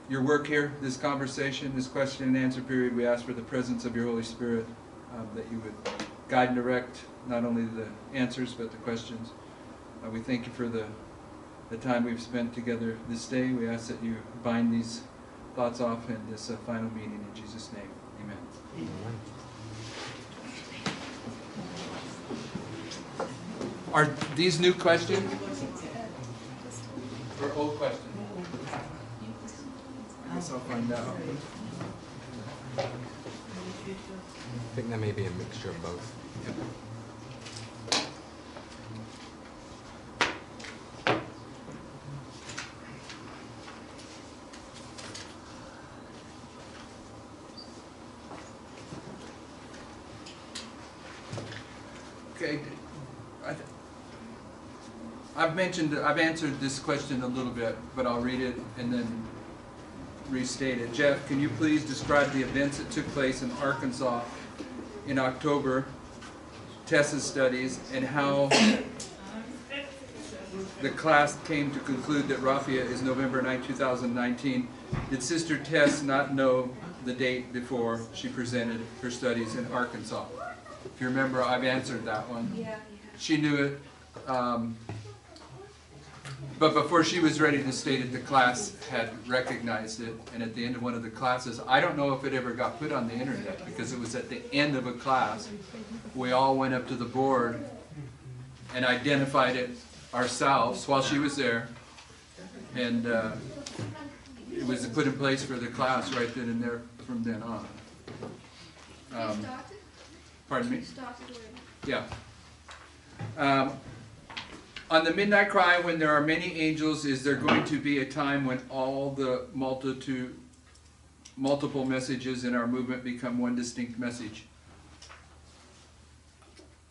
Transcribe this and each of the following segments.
Your work here, this conversation, this question and answer period, we ask for the presence of your Holy Spirit, that you would guide and direct not only the answers but the questions. We thank you for the time we've spent together this day. We ask that you bind these thoughts off in this final meeting in Jesus' name. Amen. Amen. Are these new questions or old questions? I guess I'll find out. I think there may be a mixture of both. Yep. Okay, I've answered this question a little bit, but I'll read it and then restate it. Jeff, can you please describe the events that took place in Arkansas in October, Tessa's studies, and how the class came to conclude that Raffia is November 9, 2019. Did Sister Tess not know the date before she presented her studies in Arkansas? If you remember, I've answered that one. Yeah. She knew it, but before she was ready to state it, the class had recognized it, and at the end of one of the classes, I don't know if it ever got put on the internet, because it was at the end of a class, we all went up to the board and identified it ourselves while she was there, and it was put in place for the class right then and there from then on. Pardon me? Yeah. On the midnight cry, when there are many angels, is there going to be a time when all the multiple messages in our movement become one distinct message?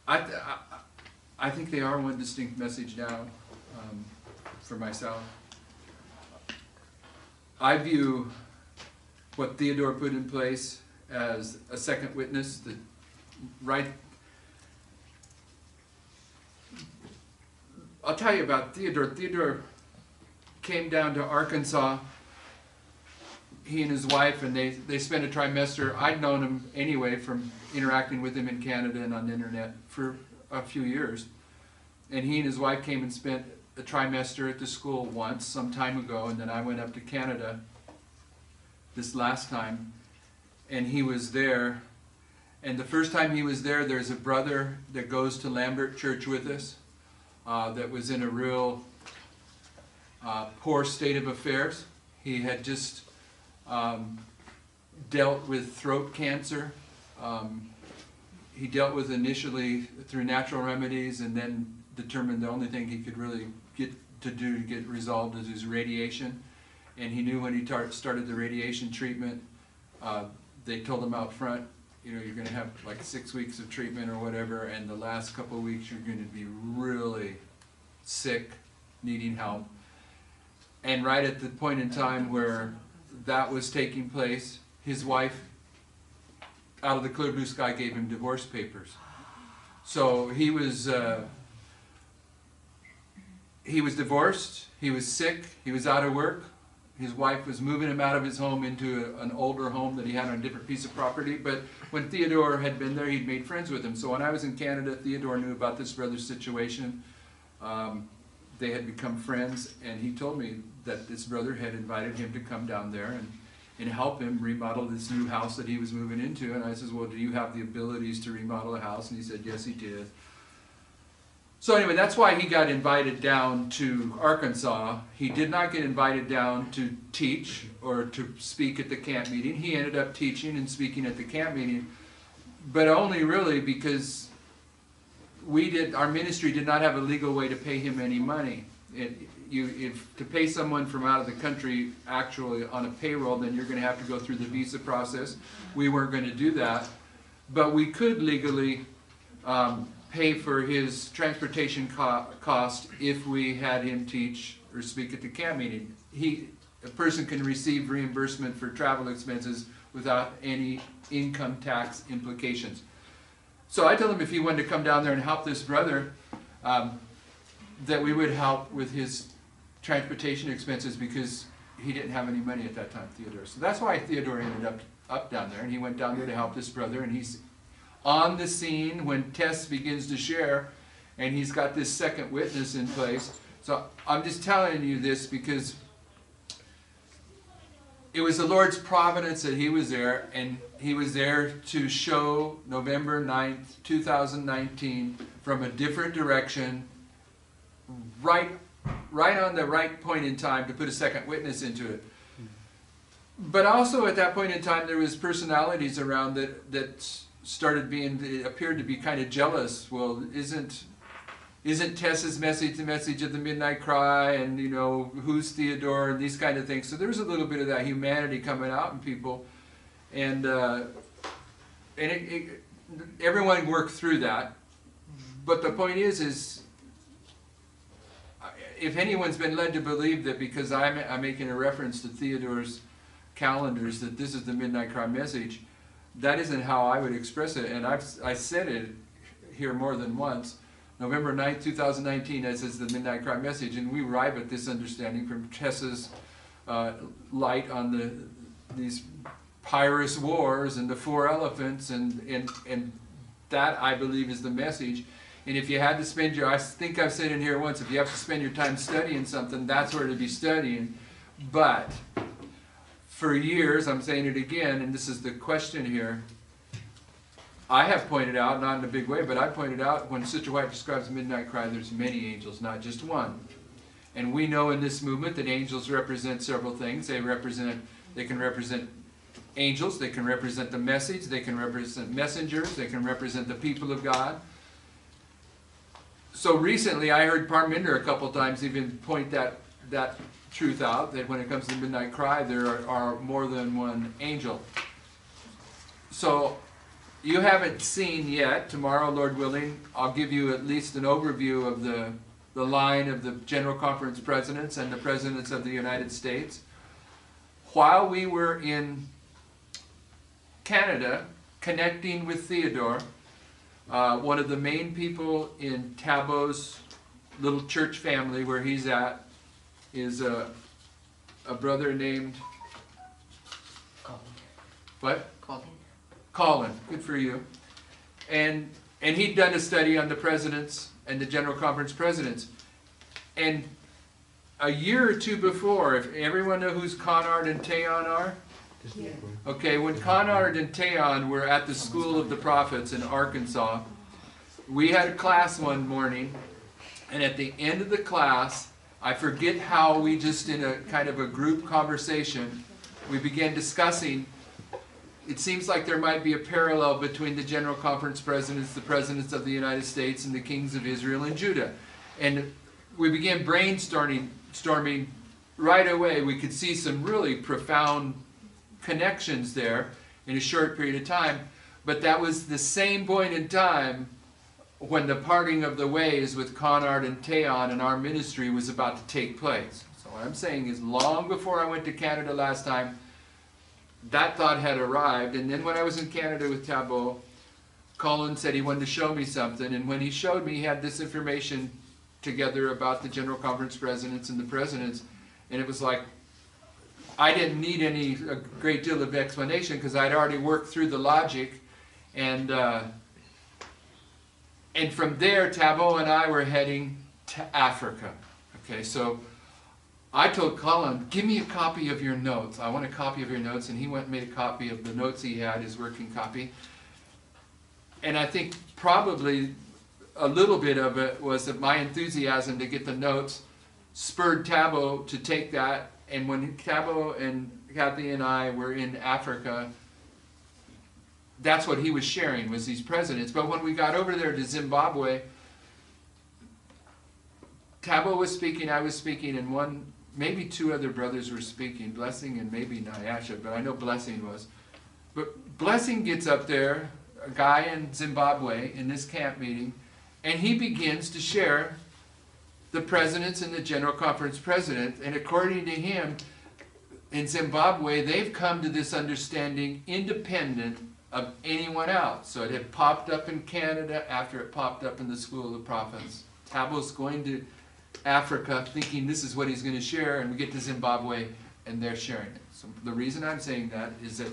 I think they are one distinct message now, for myself. I view what Theodore put in place as a second witness, that right. I'll tell you about Theodore. Theodore came down to Arkansas, he and his wife, and they spent a trimester. I'd known him anyway from interacting with him in Canada and on the internet for a few years. And he and his wife came and spent a trimester at the school once, some time ago, and then I went up to Canada this last time, and he was there. And the first time he was there, there's a brother that goes to Lambert Church with us, that was in a real poor state of affairs. He had just dealt with throat cancer. He dealt with initially through natural remedies, and then determined the only thing he could really get resolved is his radiation. And he knew when he started the radiation treatment, they told him out front, you know, you're going to have like 6 weeks of treatment or whatever, and the last couple of weeks you're going to be really sick, needing help. And right at the point in time where that was taking place, his wife, out of the clear blue sky, gave him divorce papers. So he was divorced, he was sick, he was out of work. His wife was moving him out of his home into an older home that he had on a different piece of property. But when Theodore had been there, he'd made friends with him. So when I was in Canada, Theodore knew about this brother's situation. They had become friends, and he told me that this brother had invited him to come down there and help him remodel this new house that he was moving into. And I said, well, do you have the abilities to remodel a house? And he said, yes, he did. So anyway, that's why he got invited down to Arkansas. He did not get invited down to teach or to speak at the camp meeting. He ended up teaching and speaking at the camp meeting, but only really because our ministry did not have a legal way to pay him any money. To pay someone from out of the country actually on a payroll, then you're going to have to go through the visa process. We weren't going to do that, but we could legally pay for his transportation cost if we had him teach or speak at the camp meeting. A person can receive reimbursement for travel expenses without any income tax implications. So I told him if he wanted to come down there and help this brother, that we would help with his transportation expenses because he didn't have any money at that time, Theodore. So that's why Theodore ended up down there, and he went down there to help this brother, and he's on the scene when Tess begins to share, and he's got this second witness in place. So I'm just telling you this because it was the Lord's providence that he was there, and he was there to show November 9th, 2019 from a different direction, right on the right point in time to put a second witness into it. But also at that point in time there was personalities around that started being, appeared to be kind of jealous. Well, isn't Tess's message the message of the midnight cry, and you know, who's Theodore, and these kind of things. So there was a little bit of that humanity coming out in people, and everyone worked through that. But the point is if anyone's been led to believe that because I'm making a reference to Theodore's calendars that this is the midnight cry message, that isn't how I would express it. And I said it here more than once. November 9th, 2019, as is the Midnight Cry message, and we arrive at this understanding from Tessa's light on these Pyrrhus wars and the 4 elephants, and that, I believe, is the message. And if you had to spend I think I've said in here once, if you have to spend your time studying something, that's where to be studying. But for years, I'm saying it again, and this is the question here, I have pointed out, not in a big way, but I pointed out when Sister White describes the midnight cry, there's many angels, not just one. And we know in this movement that angels represent several things. They can represent angels, they can represent the message, they can represent messengers, they can represent the people of God. So recently I heard Parminder a couple times even point that truth out, that when it comes to the midnight cry, there are more than one angel. So you haven't seen yet. Tomorrow, Lord willing, I'll give you at least an overview of the line of the General Conference presidents and the presidents of the United States. While we were in Canada connecting with Theodore, one of the main people in Tabo's little church family where he's at is a brother named Colin. What? Colin. Colin, good for you. And he'd done a study on the presidents and the General Conference presidents. And a year or two before, if everyone know who's Conard and Tayon are? Yeah. Okay, when Conard and Tayon were at the School of the Prophets in Arkansas, we had a class one morning, and at the end of the class, I forget how we just in a kind of a group conversation, we began discussing. It seems like there might be a parallel between the General Conference presidents, the presidents of the United States, and the kings of Israel and Judah. And we began brainstorming right away. We could see some really profound connections there in a short period of time. But that was the same point in time when the parting of the ways with Conard and Tayon and our ministry was about to take place. So what I'm saying is, long before I went to Canada last time, that thought had arrived. And then when I was in Canada with Tabo, Colin said he wanted to show me something, and when he showed me, he had this information together about the General Conference presidents and the presidents, and it was like I didn't need a great deal of explanation because I'd already worked through the logic, and from there Tabo and I were heading to Africa. Okay, so I told Colin, give me a copy of your notes. I want a copy of your notes. And he went and made a copy of the notes he had, his working copy. And I think probably a little bit of it was that my enthusiasm to get the notes spurred Tabo to take that. And when Tabo and Kathy and I were in Africa, that's what he was sharing, was these presidents. But when we got over there to Zimbabwe, Tabo was speaking, I was speaking, and maybe 2 other brothers were speaking, Blessing and maybe Nyasha, but I know Blessing was. But Blessing gets up there, a guy in Zimbabwe, in this camp meeting, and he begins to share the presidents and the General Conference president, and according to him, in Zimbabwe, they've come to this understanding independent of anyone else. So it had popped up in Canada after it popped up in the School of the Prophets. Tabo's going to Africa thinking this is what he's going to share, and we get to Zimbabwe and they're sharing it. So the reason I'm saying that is that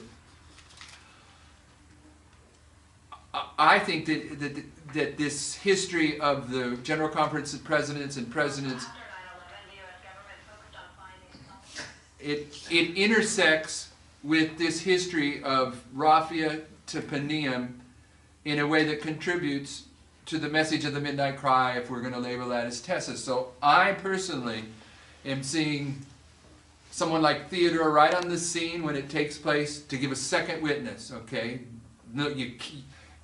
I think that this history of the General Conference of Presidents and Presidents, it intersects with this history of Raphia to Panium in a way that contributes to the message of the Midnight Cry, if we're going to label that as Tessa. So I personally am seeing someone like Theodore right on the scene when it takes place to give a second witness, okay? No,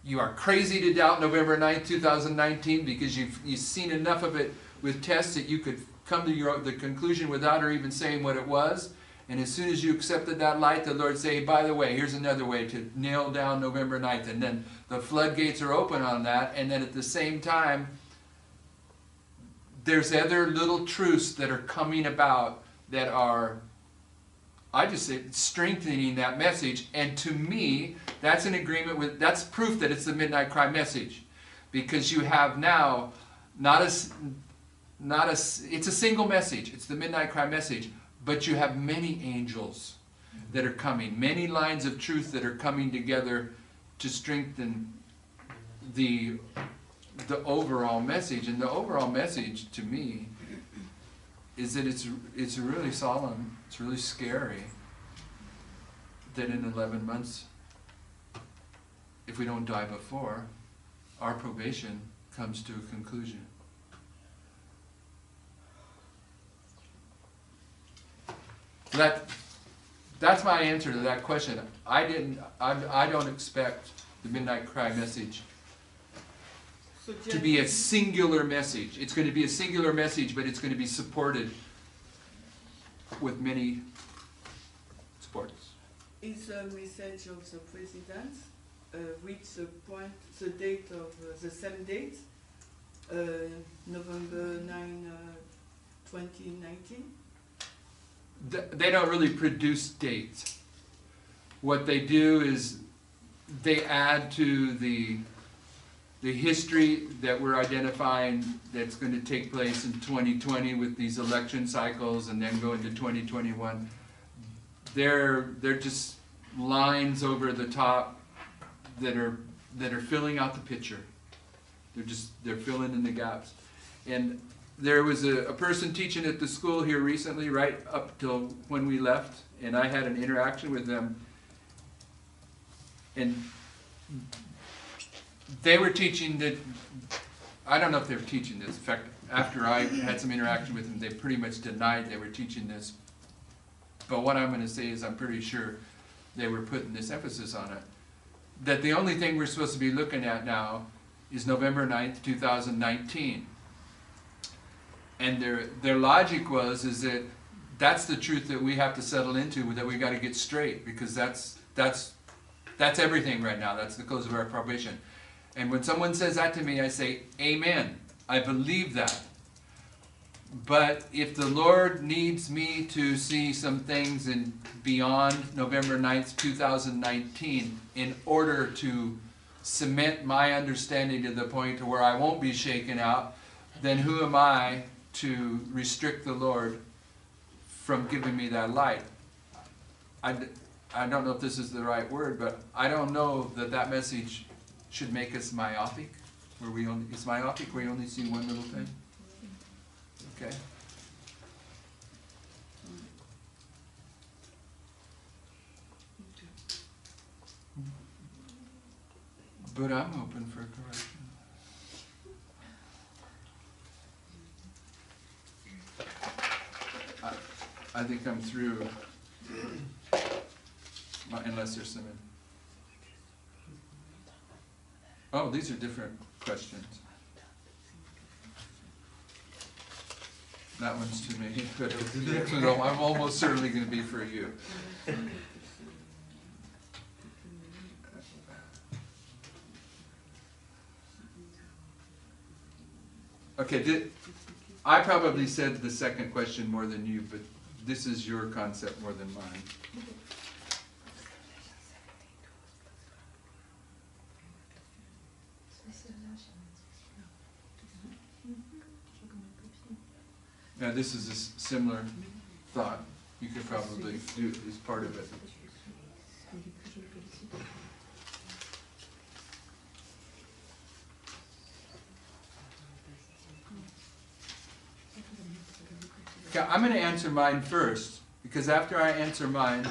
you are crazy to doubt November 9th, 2019 because you've seen enough of it with Tess that you could come to the conclusion without her even saying what it was. And as soon as you accepted that light, the Lord say, by the way, here's another way to nail down November 9th. And then the floodgates are open on that. And then at the same time, there's other little truths that are coming about that are, I just say, strengthening that message. And to me, that's an agreement with, that's proof that it's the Midnight Cry message. Because you have now, it's a single message. It's the Midnight Cry message. But you have many angels that are coming, many lines of truth that are coming together to strengthen the overall message. And the overall message to me is that it's really solemn, it's really scary that in 11 months, if we don't die before, our probation comes to a conclusion. That's my answer to that question. I don't expect the Midnight Cry message to be a singular message. It's going to be a singular message, but it's going to be supported with many supports. Is the message of the president reach the date of the same date, November 9, 2019? They don't really produce dates. What they do is they add to the history that we're identifying that's going to take place in 2020 with these election cycles and then go into 2021. They're just lines over the top that are filling out the picture. They're filling in the gaps. And there was a person teaching at the school here recently, right up till when we left, and I had an interaction with them. And they were teaching that, I don't know if they were teaching this. In fact, after I had some interaction with them, they pretty much denied they were teaching this. But what I'm going to say is I'm pretty sure they were putting this emphasis on it. That the only thing we're supposed to be looking at now is November 9th, 2019. And their logic is that that's the truth that we have to settle into, that we got to get straight, because that's everything right now. That's the close of our probation. And when someone says that to me, I say, amen. I believe that. But if the Lord needs me to see some things in beyond November 9th, 2019, in order to cement my understanding to the point to where I won't be shaken out, then who am I to restrict the Lord from giving me that light? I don't know if this is the right word, but I don't know that message should make us myopic, it's myopic where you only see one little thing. Okay. But I'm open for correction. I think I'm through, unless there's some. Oh, these are different questions. That one's to me, but the next one I'm almost certainly going to be for you. Okay, I probably said the second question more than you, but this is your concept more than mine. Now this is a similar thought. You could probably do it as part of it. Okay, I'm going to answer mine first, because after I answer mine,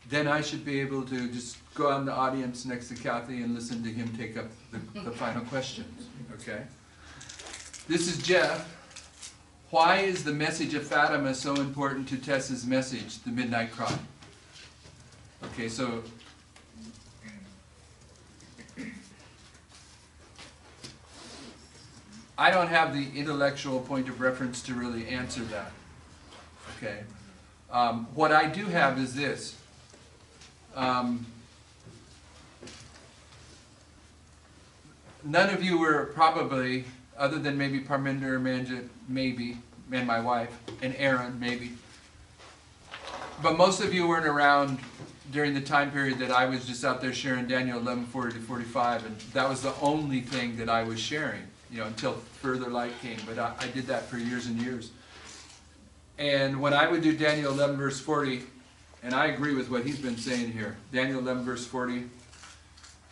then I should be able to just go out in the audience next to Kathy and listen to him take up the final questions. Okay? This is Jeff. Why is the message of Fatima so important to Tessa's message, the Midnight Cry? Okay, so I don't have the intellectual point of reference to really answer that. Okay. What I do have is this. None of you were probably, other than maybe Parminder, Manjit, maybe, and my wife, and Aaron, maybe. But most of you weren't around during the time period that I was just out there sharing Daniel 11:40 to 45, and that was the only thing that I was sharing, you know, until further light came. But I did that for years and years. And when I would do Daniel 11 verse 40, and I agree with what he's been saying here, Daniel 11 verse 40,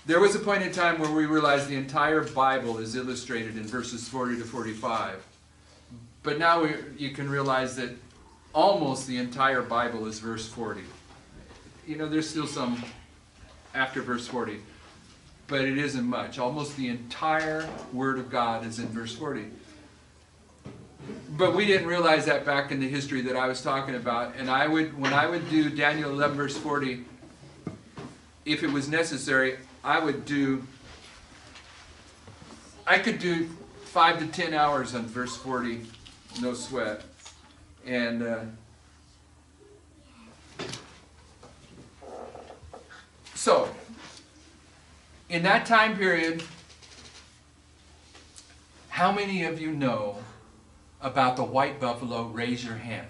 there was a point in time where we realized the entire Bible is illustrated in verses 40 to 45. But now you can realize that almost the entire Bible is verse 40. You know, there's still some after verse 40, but it isn't much. Almost the entire Word of God is in verse 40. But we didn't realize that back in the history that I was talking about. And when I would do Daniel 11 verse 40, if it was necessary, I could do 5 to 10 hours on verse 40, no sweat. And so, in that time period, how many of you know about the white buffalo? Raise your hand.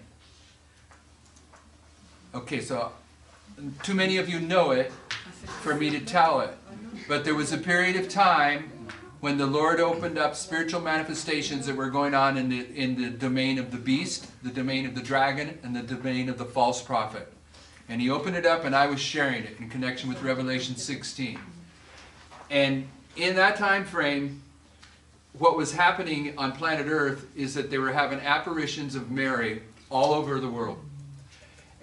Okay, so too many of you know it for me to tell it. But there was a period of time when the Lord opened up spiritual manifestations that were going on in the domain of the beast, the domain of the dragon, and the domain of the false prophet. And He opened it up, and I was sharing it in connection with Revelation 16. And in that time frame, what was happening on planet Earth is that they were having apparitions of Mary all over the world.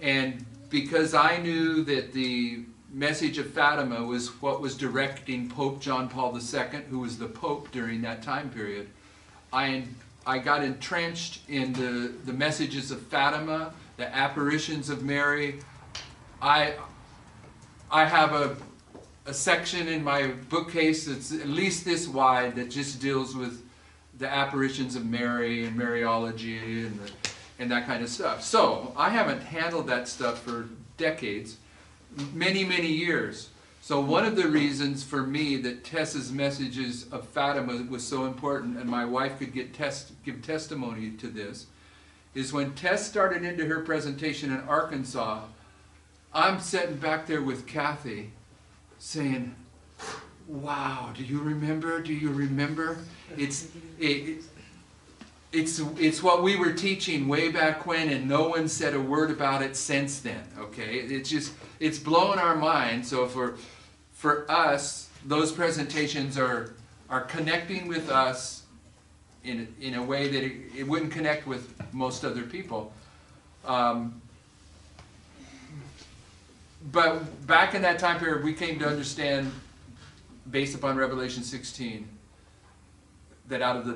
And because I knew that the message of Fatima was what was directing Pope John Paul II, who was the Pope during that time period, I got entrenched in the messages of Fatima, the apparitions of Mary. I have a section in my bookcase that's at least this wide that just deals with the apparitions of Mary and Mariology and that kind of stuff. So I haven't handled that stuff for decades, many, many years. So one of the reasons for me that Tessa's messages of Fatima was so important, and my wife could give testimony to this, is when Tess started into her presentation in Arkansas, I'm sitting back there with Kathy saying, wow, do you remember? Do you remember? It's what we were teaching way back when, and no one said a word about it since then, okay? It's blowing our mind. So for us, those presentations are connecting with us in a way that it wouldn't connect with most other people. But back in that time period, we came to understand, based upon Revelation 16, that out of the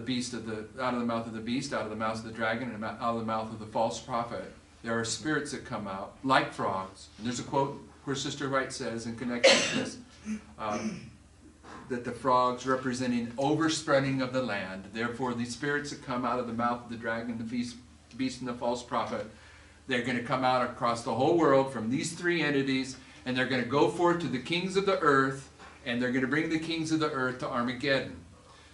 mouth of the beast, out of the mouth of the dragon, and out of the mouth of the false prophet, there are spirits that come out, like frogs. And there's a quote where Sister Wright says, in connection with this, that the frogs representing overspreading of the land. Therefore, these spirits that come out of the mouth of the dragon, the beast, and the false prophet, they're going to come out across the whole world from these three entities, and they're going to go forth to the kings of the earth, and they're going to bring the kings of the earth to Armageddon.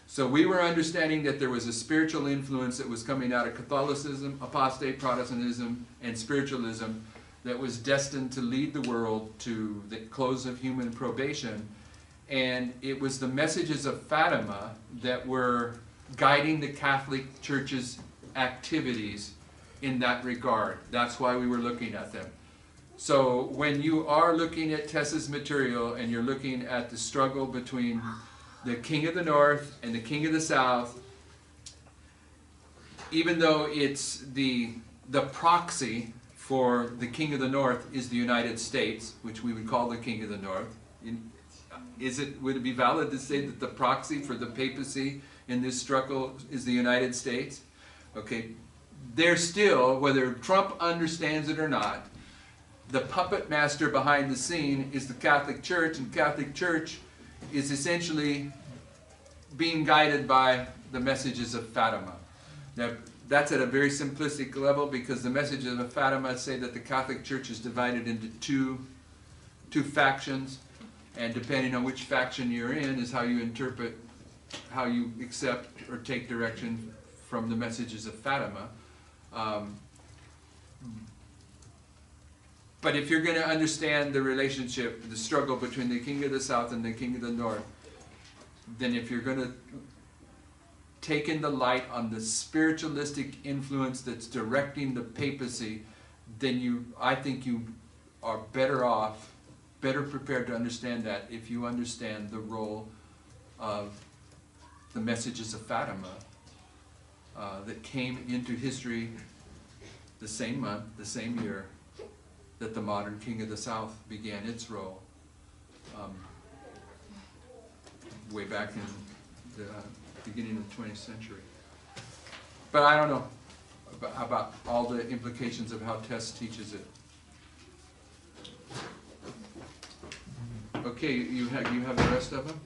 So we were understanding that there was a spiritual influence that was coming out of Catholicism, apostate Protestantism, and spiritualism that was destined to lead the world to the close of human probation. And it was the messages of Fatima that were guiding the Catholic Church's activities in that regard. That's why we were looking at them. So when you are looking at Tessa's material and you're looking at the struggle between the King of the North and the King of the South, even though it's the proxy for the King of the North is the United States, which we would call the King of the North, would it be valid to say that the proxy for the papacy in this struggle is the United States? Okay, they're still, whether Trump understands it or not, the puppet master behind the scene is the Catholic Church, and Catholic Church is essentially being guided by the messages of Fatima. Now, that's at a very simplistic level, because the messages of Fatima say that the Catholic Church is divided into two factions, and depending on which faction you're in is how you interpret, how you accept or take direction from the messages of Fatima. But if you're going to understand the relationship, the struggle between the King of the South and the King of the North, then if you're going to take in the light on the spiritualistic influence that's directing the papacy, then I think you are better off, better prepared to understand that if you understand the role of the messages of Fatima that came into history the same month, the same year that the modern King of the South began its role, way back in the beginning of the 20th century. But I don't know about all the implications of how Tess teaches it. Okay, you have the rest of them?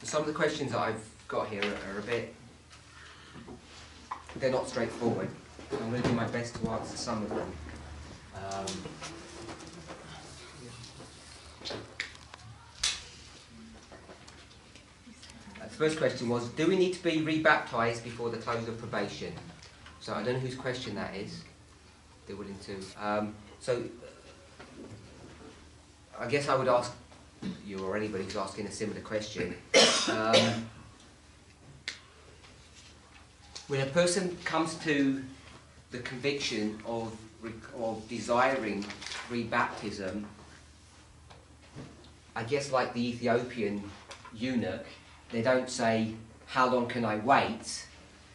Some of the questions that I've got here are a bit, they're not straightforward. I'm going to do my best to answer some of them. The first question was, do we need to be rebaptised before the close of probation? So I don't know whose question that is. They're willing to. So I guess I would ask you or anybody who's asking a similar question. When a person comes to the conviction of desiring rebaptism, I guess like the Ethiopian eunuch, they don't say, how long can I wait,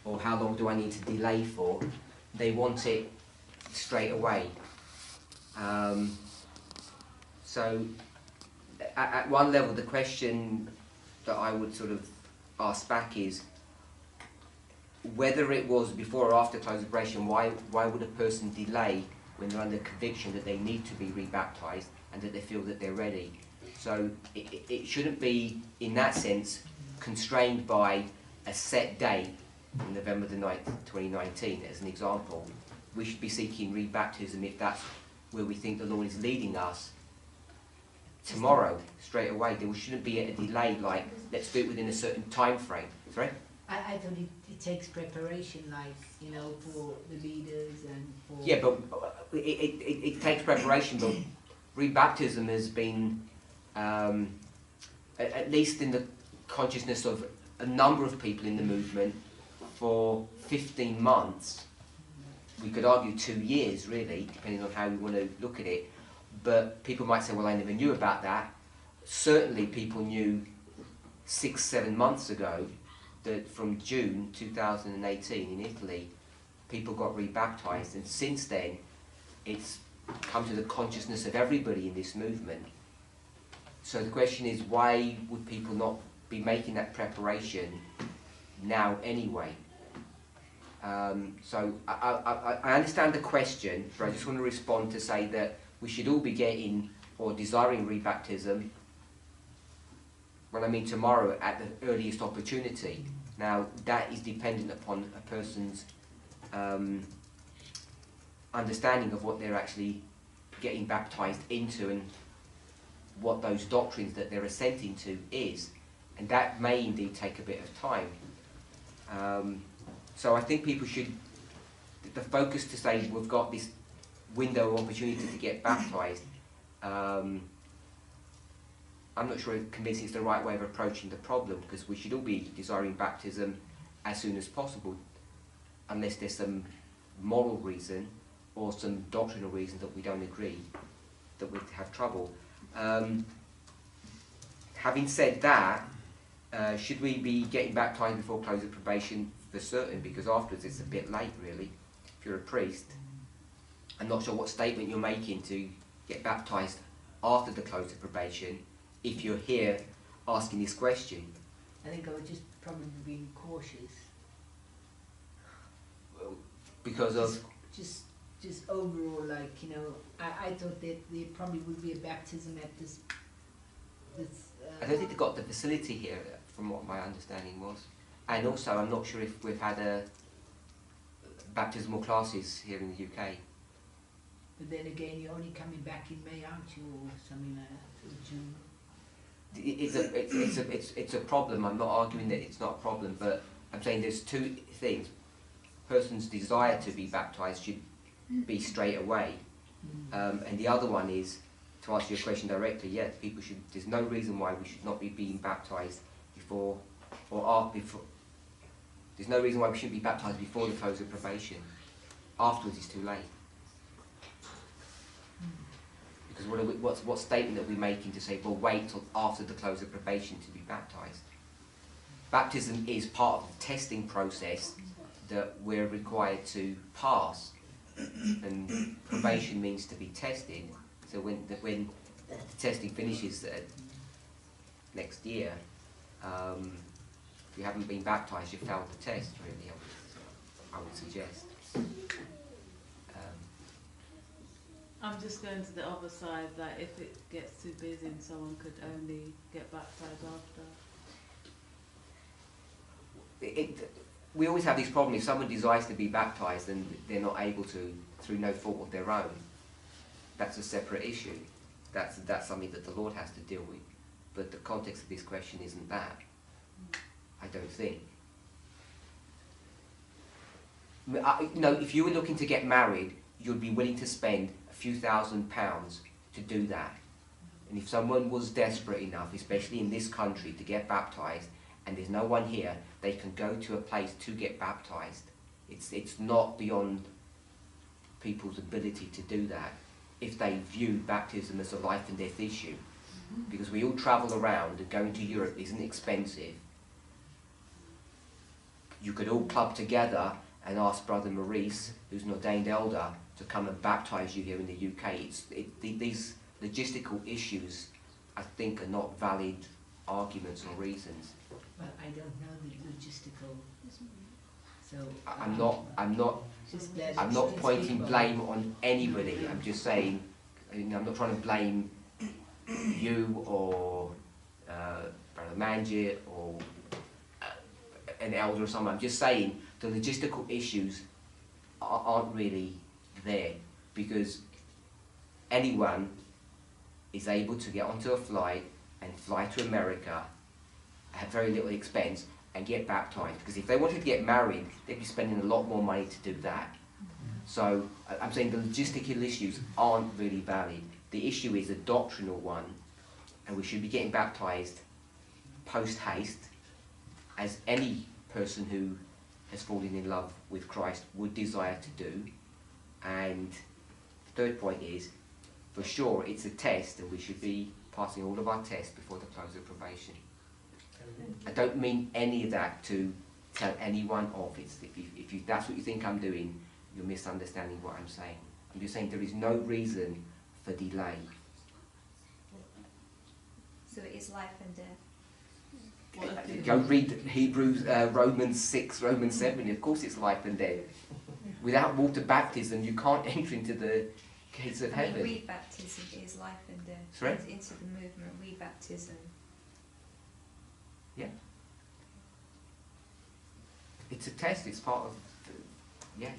or how long do I need to delay for? They want it straight away. So at one level, the question that I would sort of ask back is, whether it was before or after close of probation, why would a person delay when they're under conviction that they need to be rebaptised and that they feel that they're ready? So it shouldn't be, in that sense, constrained by a set date, November the 9th, 2019, as an example. We should be seeking rebaptism if that's where we think the Lord is leading us tomorrow, straight away. There shouldn't be a delay, like, let's do it within a certain time frame. Sorry? I thought it takes preparation, like, you know, for the leaders and for... Yeah, but it takes preparation, but rebaptism has been, at least in the consciousness of a number of people in the movement, for 15 months. We could argue 2 years, really, depending on how we want to look at it. But people might say, well, I never knew about that. Certainly people knew 6-7 months ago that from June 2018 in Italy, people got rebaptized, and since then it's come to the consciousness of everybody in this movement. So the question is, why would people not be making that preparation now anyway? So I understand the question, but I just want to respond to say that we should all be getting or desiring rebaptism, when I mean tomorrow, at the earliest opportunity. Now, that is dependent upon a person's understanding of what they're actually getting baptized into and what those doctrines that they're assenting to is. And that may indeed take a bit of time. So I think people should, the focus to say we've got this window of opportunity to get baptized, I'm not sure if convincing it's the right way of approaching the problem, because we should all be desiring baptism as soon as possible, unless there's some moral reason or some doctrinal reason that we don't agree, that we have trouble. Having said that, should we be getting baptized before close of probation? For certain, because afterwards it's a bit late, really. If you're a priest, I'm not sure what statement you're making to get baptized after the close of probation if you're here asking this question. I think I would just probably be cautious. Because of... Just overall, like, you know, I thought that there probably would be a baptism at this I don't think they've got the facility here, from what my understanding was. And also, I'm not sure if we've had baptismal classes here in the UK. but then again, you're only coming back in May, aren't you, or something like that, or June? It's a problem. I'm not arguing that it's not a problem, but I'm saying there's two things. Person's desire to be baptised should be straight away, and the other one is, to answer your question directly, yes, people should. There's no reason why we should not be being baptised before or after. There's no reason why we shouldn't be baptised before the close of probation. Afterwards, it's too late. Because what statement are we making to say, well, wait till after the close of probation to be baptised? Baptism is part of the testing process that we're required to pass, and probation means to be tested. So when the testing finishes next year, if you haven't been baptised, you've failed the test, really, I would suggest. I'm just going to the other side, like if it gets too busy and someone could only get baptised after. We always have this problem. If someone desires to be baptised and they're not able to, through no fault of their own, that's a separate issue. That's something that the Lord has to deal with. But the context of this question isn't that. I don't think. If you were looking to get married, you'd be willing to spend a few £1,000s to do that. And if someone was desperate enough, especially in this country, to get baptised, and there's no one here, they can go to a place to get baptised. It's not beyond people's ability to do that if they view baptism as a life and death issue. Because we all travel around, and going to Europe isn't expensive. You could all club together and ask Brother Maurice, who's an ordained elder, to come and baptise you here in the UK. These logistical issues, I think, are not valid arguments or reasons. Well, I don't know the logistical, so... I'm not pointing blame on anybody. I'm just saying, I'm not trying to blame you or Brother Manjit or an elder or someone. I'm just saying the logistical issues aren't really there, because anyone is able to get onto a flight and fly to America at very little expense and get baptised. Because if they wanted to get married, they'd be spending a lot more money to do that. So I'm saying the logistical issues aren't really valid. The issue is a doctrinal one, and we should be getting baptised post-haste, as any person who has fallen in love with Christ would desire to do. And the third point is, for sure, it's a test, and we should be passing all of our tests before the close of probation. I don't mean any of that to tell anyone off. If that's what you think I'm doing, you're misunderstanding what I'm saying. I'm just saying there is no reason for delay. So it is life and death. Go read Romans 6, Romans 7. Of course it's life and death. Without water baptism, you can't enter into the gates of heaven. Rebaptism is life and death. Sorry? Into the movement, rebaptism. Yeah. It's a test. It's part of. Yes.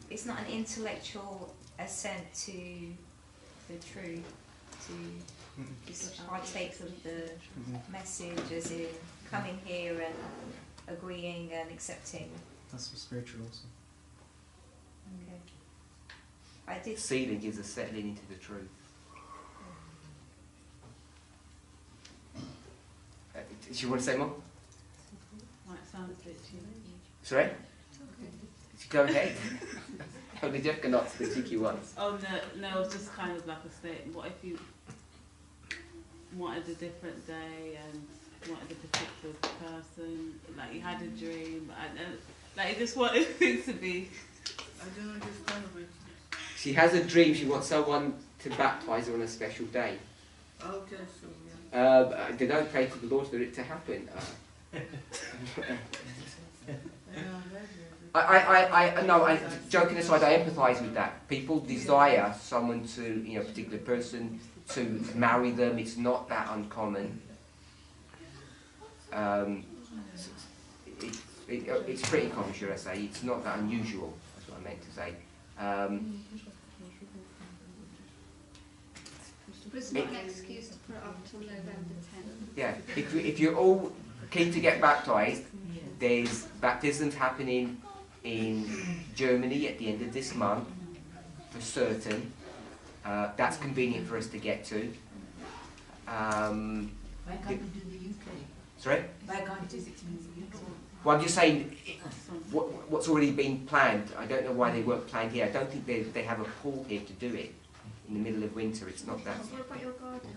It's not an intellectual assent to the truth, to just partake of the message, as in coming here and agreeing and accepting. That's for spiritual also. Okay. I did. Sealing is a settling into the truth. Do you want to say more? Might sound a bit cheeky. Sorry? Go ahead. Only Jeff can answer the cheeky ones. Oh no, it's just kind of like a statement. What if you wanted a different day and wanted a particular person? Like you had a dream and like you just wanted things to be. I don't understand what. She has a dream. She wants someone to baptise her on a special day. Okay, so yeah. They don't pray to the Lord for it to happen. Joking aside, I empathise with that. People desire someone to, a particular person to marry them. It's not that uncommon. It's pretty common, should I say. It's not that unusual, that's what I meant to say. It's not an excuse to put it up till November 10th. Yeah, if you're all keen to get baptised, there's baptisms happening in Germany at the end of this month, for certain. That's convenient for us to get to. Why can't we do the UK? Sorry? Why can't we do the UK? Well, I'm just saying, what's already been planned, I don't know why they weren't planned here. I don't think they have a pool here to do it in the middle of winter. It's not that. What about your garden?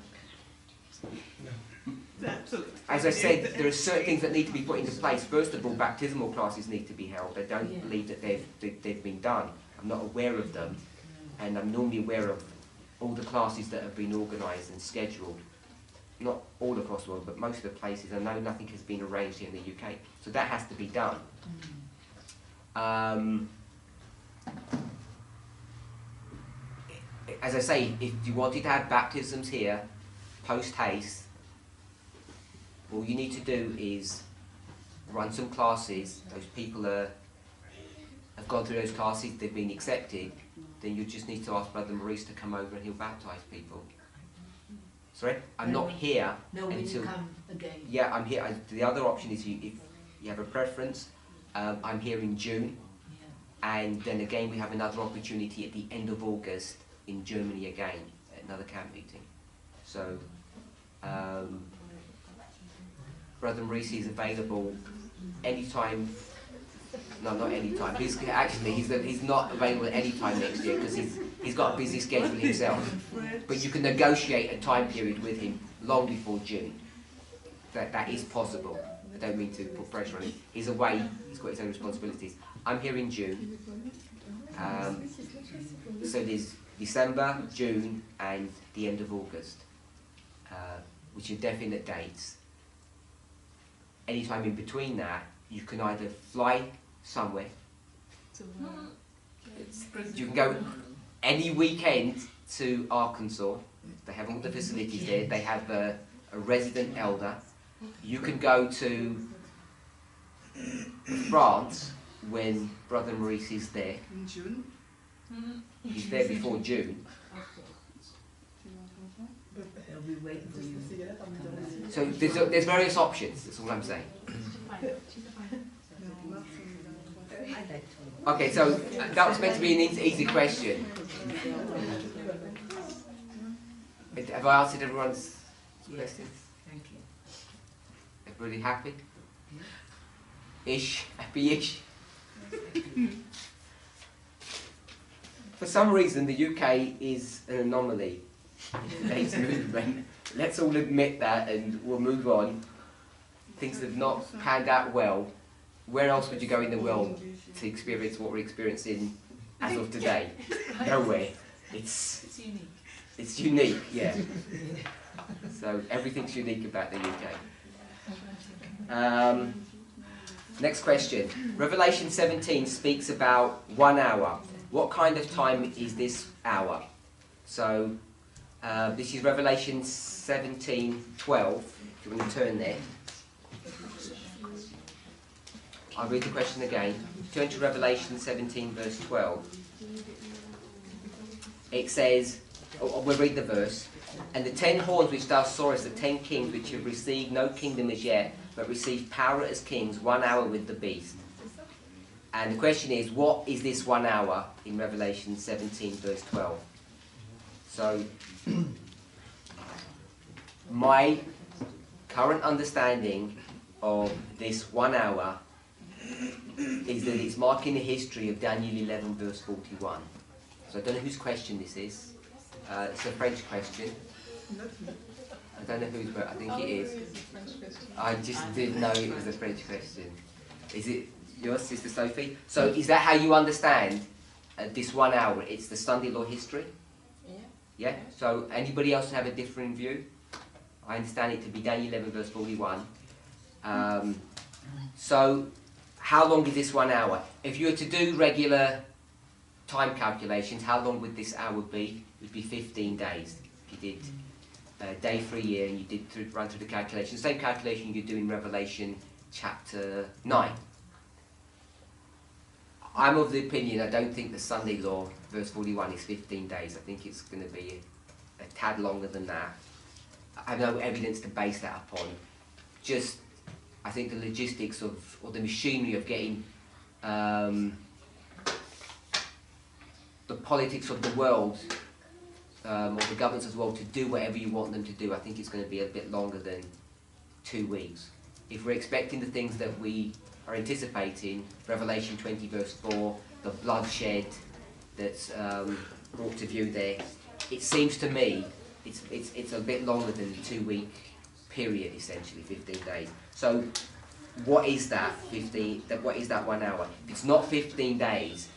As I said, there are certain things that need to be put into place. First of all, baptismal classes need to be held. I don't believe that they've been done. I'm not aware of them, and I'm normally aware of all the classes that have been organised and scheduled. Not all across the world, but most of the places. I know nothing has been arranged here in the UK, so that has to be done. As I say, if you wanted to have baptisms here, post haste, all you need to do is run some classes. Those people have gone through those classes, they've been accepted. Then you just need to ask Brother Maurice to come over and he'll baptise people. Sorry? I'm not here until... come again. Yeah, I'm here. The other option is if you have a preference, I'm here in June. And then again we have another opportunity at the end of August in Germany again, at another camp meeting. So, Brother Maurice is available anytime. No, not anytime. He's not available at any time next year because he's got a busy schedule himself. But you can negotiate a time period with him long before June. That is possible. I don't mean to put pressure on him. He's away. He's got his own responsibilities. I'm here in June. So there's December, June, and the end of August, which are definite dates. Anytime in between that, you can either fly somewhere. You can go any weekend to Arkansas. They have all the facilities there. They have a resident elder. You can go to France when Brother Maurice is there. In June. He's there before June. I'll be waiting for you. So there's various options, that's all I'm saying. Okay, so that was meant to be an easy question. Have I answered everyone's questions? Thank you. Everybody happy? Ish? Happy-ish? For some reason, the UK is an anomaly in today's movement. Let's all admit that and we'll move on. Things have not panned out well. Where else would you go in the world to experience what we're experiencing as of today? Nowhere. It's unique. It's unique, yeah. So everything's unique about the UK. Next question. Revelation 17 speaks about 1 hour. What kind of time is this hour? So this is Revelation 17:12. If you want to turn there. I'll read the question again. Turn to Revelation 17 verse 12. It says, we'll read the verse. And the 10 horns which thou sawest, the 10 kings which have received no kingdom as yet, but received power as kings, 1 hour with the beast. And the question is, what is this 1 hour in Revelation 17 verse 12? So, my current understanding of this 1 hour is that it's marking the history of Daniel 11 verse 41. So I don't know whose question this is. It's a French question. I don't know whose, but I think it is. I just didn't know it was a French question. Is it yours, Sister Sophie? So is that how you understand this 1 hour? It's the Sunday law history? Yeah? So anybody else have a different view? I understand it to be Daniel 11 verse 41. So how long is this 1 hour? If you were to do regular time calculations, how long would this hour be? It would be 15 days. If you did a day for a year and you did run through the calculation, the same calculation you do in Revelation chapter 9. I'm of the opinion, I don't think the Sunday law, verse 41, is 15 days. I think it's going to be a tad longer than that. I have no evidence to base that upon. Just, I think the logistics of, or the machinery of getting the politics of the world, or the governments of the world, to do whatever you want them to do, I think it's going to be a bit longer than 2 weeks. If we're expecting the things that we are anticipating, Revelation 20 verse 4, the bloodshed that's brought to view there, it seems to me it's a bit longer than the 2 week period, essentially, 15 days. So what is that 15, what is that 1 hour? If it's not 15 days,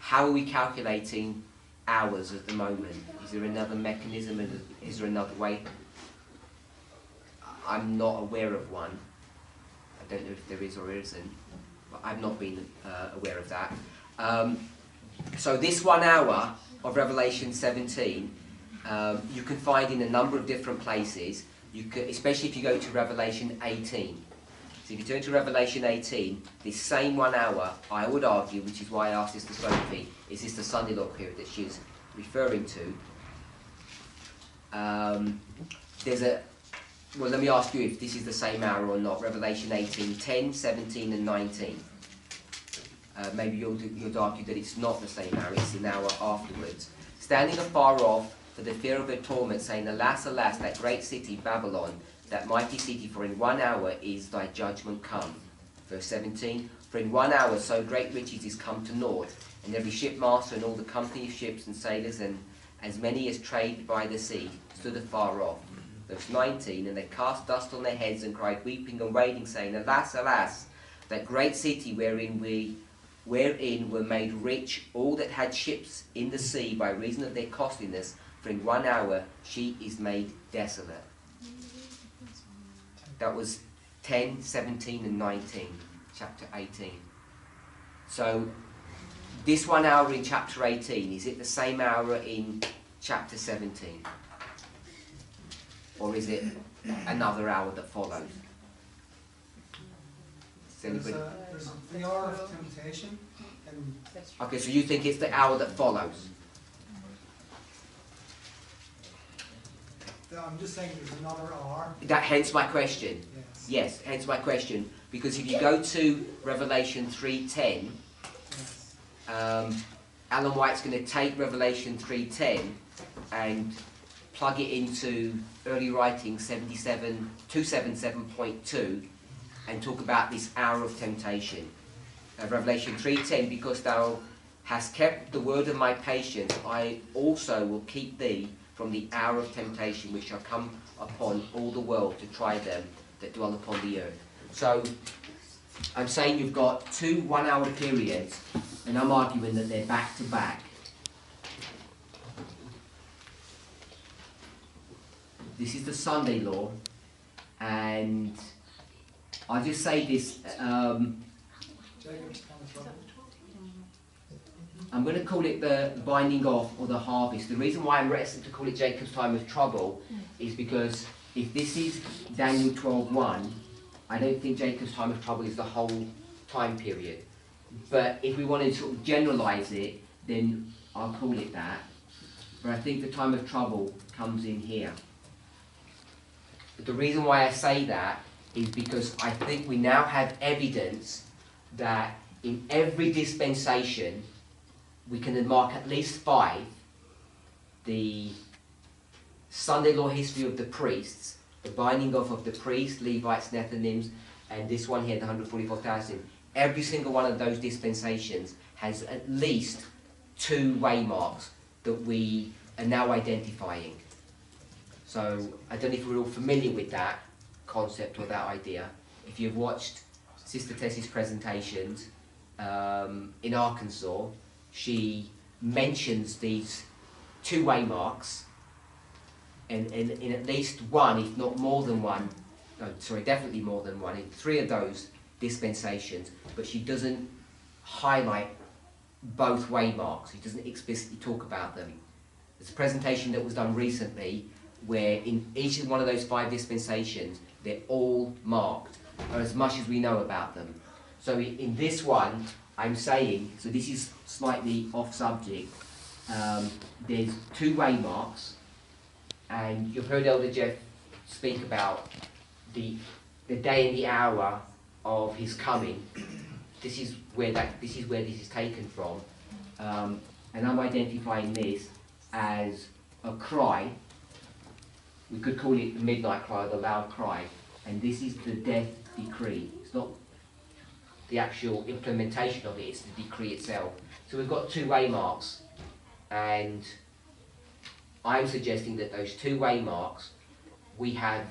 how are we calculating hours at the moment? Is there another mechanism, and is there another way? I'm not aware of one. I don't know if there is or isn't, but I've not been aware of that. So this 1 hour of Revelation 17, you can find in a number of different places, especially if you go to Revelation 18. So if you turn to Revelation 18, this same 1 hour, I would argue, which is why I asked Sister Sophie, is this the Sunday law period that she's referring to? Well, let me ask you if this is the same hour or not. Revelation 18, 10, 17 and 19. Maybe you'll argue that it's not the same hour, it's an hour afterwards. Standing afar off for the fear of her torment, saying, Alas, alas, that great city, Babylon, that mighty city, for in 1 hour is thy judgment come. Verse 17, for in 1 hour so great riches is come to naught, and every shipmaster and all the company of ships and sailors, and as many as trade by the sea, stood afar off. Verse 19, and they cast dust on their heads and cried, weeping and wailing, saying, Alas, alas, that great city wherein were made rich all that had ships in the sea by reason of their costliness, for in 1 hour she is made desolate. That was 10, 17 and 19, chapter 18. So this 1 hour in chapter 18, is it the same hour in chapter 17? Or is it another hour that follows? There's the hour of temptation. And Okay, so you think it's the hour that follows? I'm just saying there's another hour. That hence my question. Yes. Yes, hence my question. Because if you go to Revelation 3:10, Yes. Alan White's going to take Revelation 3:10 and plug it into early writing 277.2 and talk about this hour of temptation. Revelation 3:10, because thou hast kept the word of my patience, I also will keep thee from the hour of temptation which shall come upon all the world to try them that dwell upon the earth. So I'm saying you've got 2 1-hour periods, and I'm arguing that they're back to back. This is the Sunday law, and I'll just say this, Jacob's Time of Trouble. I'm going to call it the binding off or the harvest. The reason why I'm reticent to call it Jacob's time of trouble is because if this is Daniel 12:1, I don't think Jacob's time of trouble is the whole time period. But if we want to sort of generalise it, then I'll call it that. But I think the time of trouble comes in here. But the reason why I say that is because I think we now have evidence that in every dispensation, we can mark at least 5, the Sunday law history of the priests, the binding off of the priests, Levites, Nethinims, and this one here, the 144,000. Every single one of those dispensations has at least 2 waymarks that we are now identifying. So I don't know if we're all familiar with that concept or that idea. If you've watched Sister Tessie's presentations in Arkansas, she mentions these 2 waymarks in at least one, if not more than one, no, sorry, definitely more than one, in 3 of those dispensations, but she doesn't highlight both waymarks. She doesn't explicitly talk about them. There's a presentation that was done recently where in each one of those 5 dispensations, they're all marked, or as much as we know about them. So in this one, I'm saying, so this is slightly off subject, there's 2 waymarks, and you've heard Elder Jeff speak about the day and the hour of his coming. This is where this is taken from, and I'm identifying this as a cry. We could call it the midnight cry or the loud cry, and this is the death decree. It's not the actual implementation of it, it's the decree itself. So we've got 2 waymarks, and I'm suggesting that those 2 waymarks, we have,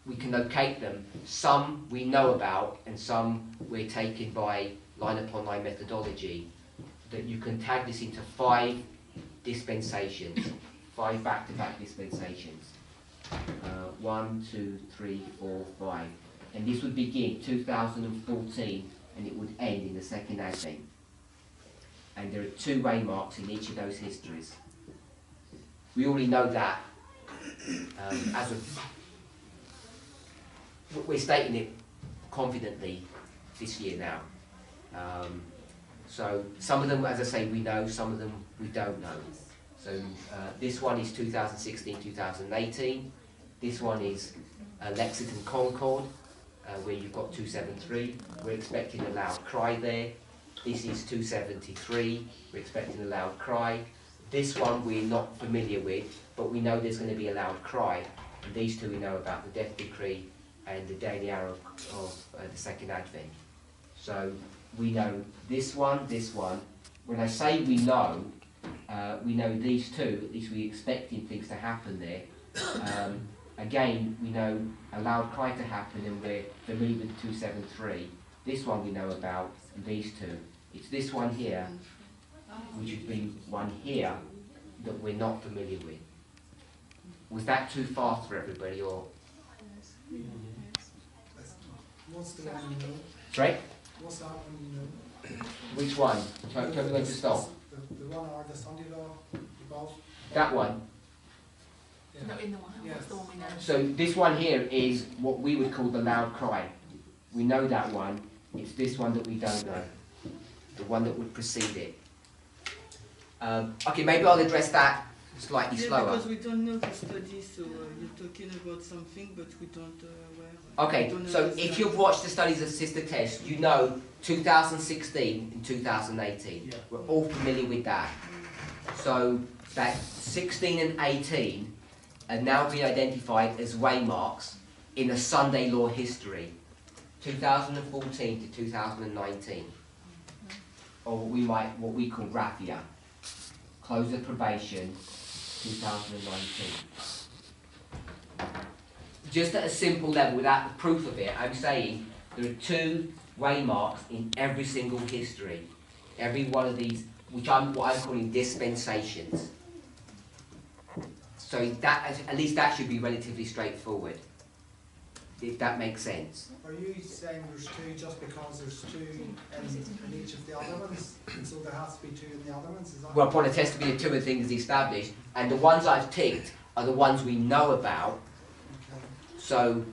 we can locate them. Some we know about, and some we're taken by line upon line methodology, that you can tag this into 5 dispensations, 5 back-to-back dispensations. 1, 2, 3, 4, 5. And this would begin 2014 and it would end in the second Advent. And there are 2 waymarks in each of those histories. We already know that as of, we're stating it confidently this year now. So some of them, as I say, we know, some of them we don't know. So this one is 2016-2018. This one is Lexington Concord, where you've got 273. We're expecting a loud cry there. This is 273. We're expecting a loud cry. This one we're not familiar with, but we know there's going to be a loud cry. And these 2 we know about, the death decree and the daily hour of the second Advent. So we know this one, this one. When I say we know these 2, at least we're expecting things to happen there. Again, we know a loud cry to happen, and we're familiar with 273. This one we know about, and these 2. It's this one here, which would be one here, that we're not familiar with. Was that too fast for everybody, or? What's the one you know? Sorry? What's that one you know? Which one? Tell me when to stop. The one or the Sunday law, above? That one. Yeah. Not in the one, Yes. what's the one we know? So this one here is what we would call the loud cry. We know that one. It's this one that we don't know. The one that would precede it. Okay, maybe I'll address that slightly Yeah, slower. because we don't know the study, so you're talking about something, but we don't aware. Okay, We don't so understand. if you've watched the studies of Sister Tess, you know 2016 and 2018. Yeah. We're all familiar with that. So that 16 and 18 are now being identified as waymarks in the Sunday law history, 2014 to 2019, or what we call Raphia, close of probation, 2019. Just at a simple level, without the proof of it, I'm saying there are 2 waymarks in every single history, every one of these, what I'm calling dispensations. So that, at least that should be relatively straightforward, if that makes sense. Are you saying there's 2 just because there's 2 in each of the other ones, and so there has to be 2 in the other ones? Is that Well, upon a testimony of 2 of things established, and the ones I've ticked are the ones we know about. okay? So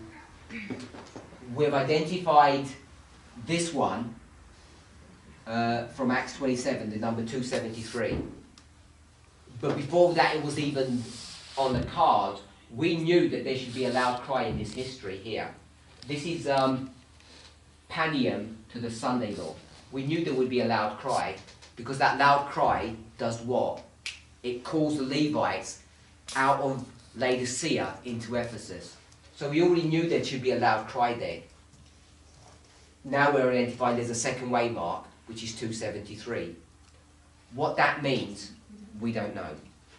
we've identified this one from Acts 27, the number 273. But before that it was even on the card, we knew that there should be a loud cry in this history here. This is Panium to the son-in-law. We knew there would be a loud cry, because that loud cry does what? It calls the Levites out of Laodicea into Ephesus. So we already knew there should be a loud cry there. Now we're identifying there's a second waymark, which is 273. What that means, we don't know.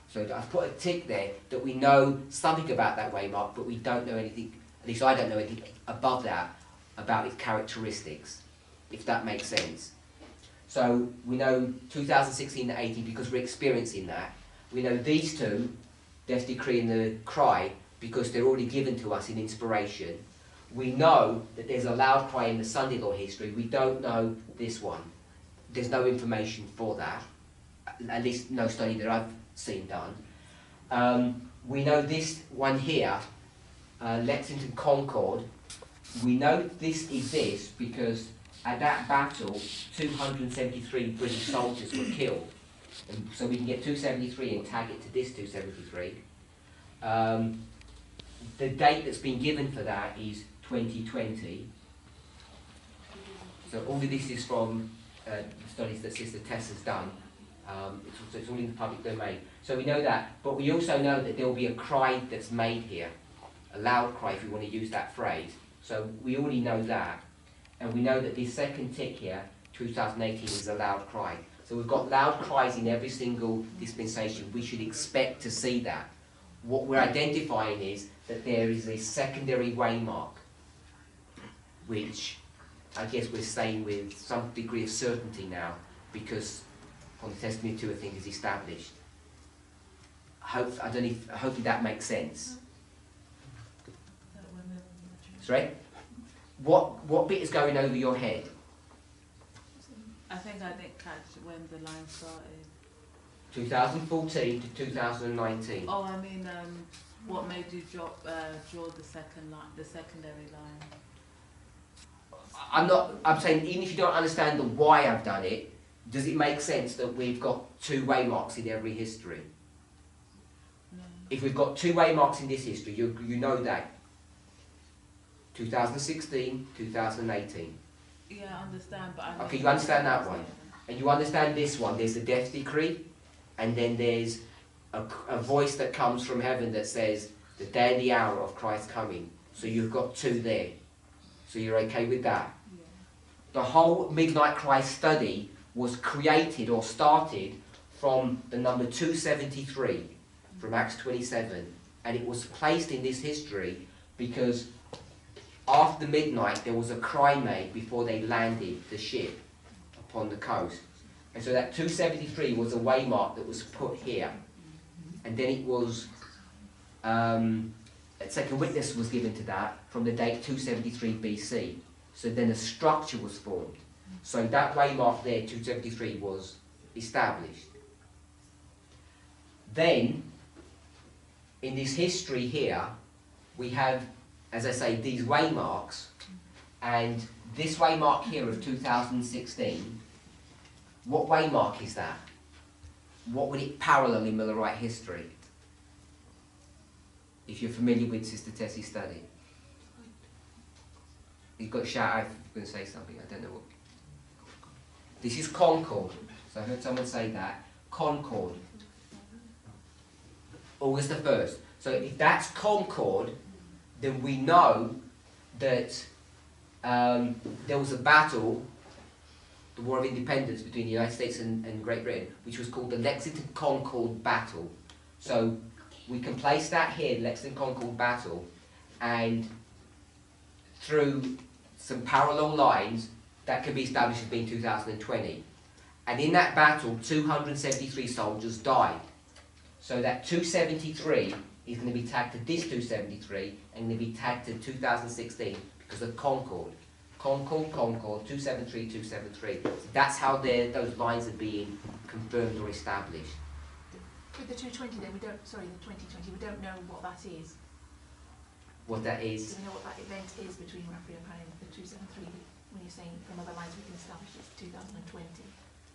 So I've put a tick there that we know something about that waymark, but we don't know anything, at least I don't know anything above that, about its characteristics, if that makes sense. So we know 2016 and 18 because we're experiencing that. We know these two, death decree and the cry, because they're already given to us in inspiration. We know that there's a loud cry in the son-in-law history. We don't know this one. There's no information for that, at least no study that I've seen done. We know this one here, Lexington Concord. We know this exists because at that battle, 273 British soldiers were killed. And so we can get 273 and tag it to this 273. The date that's been given for that is 2020. So all of this is from studies that Sister Tess has done. It's all in the public domain. So we know that, but we also know that there will be a cry that's made here, a loud cry if you want to use that phrase. So we already know that. And we know that this second tick here, 2018, is a loud cry. So we've got loud cries in every single dispensation. We should expect to see that. What we're identifying is that there is a secondary waymark, which I guess we're saying with some degree of certainty now, because on the testimony to a thing is established. Hopefully that makes sense. Sorry? What bit is going over your head? I think I didn't catch when the line started. 2014 to 2019. Oh, I mean, what made you draw the second line, the secondary line? I'm saying, even if you don't understand the why I've done it, does it make sense that we've got two waymarks in every history? No. If we've got two waymarks in this history, you know that. 2016, 2018. Yeah, I understand, but I Okay, you understand that one. And you understand this one. There's the death decree, and then there's a voice that comes from heaven that says, the day and the hour of Christ's coming. So you've got two there. So you're okay with that? Yeah. The whole Midnight Cry study was created or started from the number 273 from Acts 27, and it was placed in this history because after midnight there was a cry made before they landed the ship upon the coast, and so that 273 was a waymark that was put here, and then it was a second witness was given to that from the date 273 BC. So then a structure was formed. So that waymark there, 273, was established. Then, in this history here, we have, as I say, these waymarks, and this waymark here of 2016, what waymark is that? What would it parallel in Millerite history? If you're familiar with Sister Tessie's study. You've got to shout out if you're going to say something, I don't know what. This is Concord. So I heard someone say that. Concord. August the 1st. So if that's Concord, then we know that there was a battle, the War of Independence between the United States and Great Britain, which was called the Lexington Concord Battle. So we can place that here, the Lexington Concord Battle, and through some parallel lines, that can be established as being 2020. And in that battle, 273 soldiers died. So that 273 is going to be tagged to this 273 and going to be tagged to 2016 because of Concord. Concord, 273, 273. So that's how those lines are being confirmed or established. With the 220 then, the 2020, we don't know what that is. What that is? Do we know what that event is between Raffrey and Panning, the 273, when you're saying from other lines we can establish it's 2020?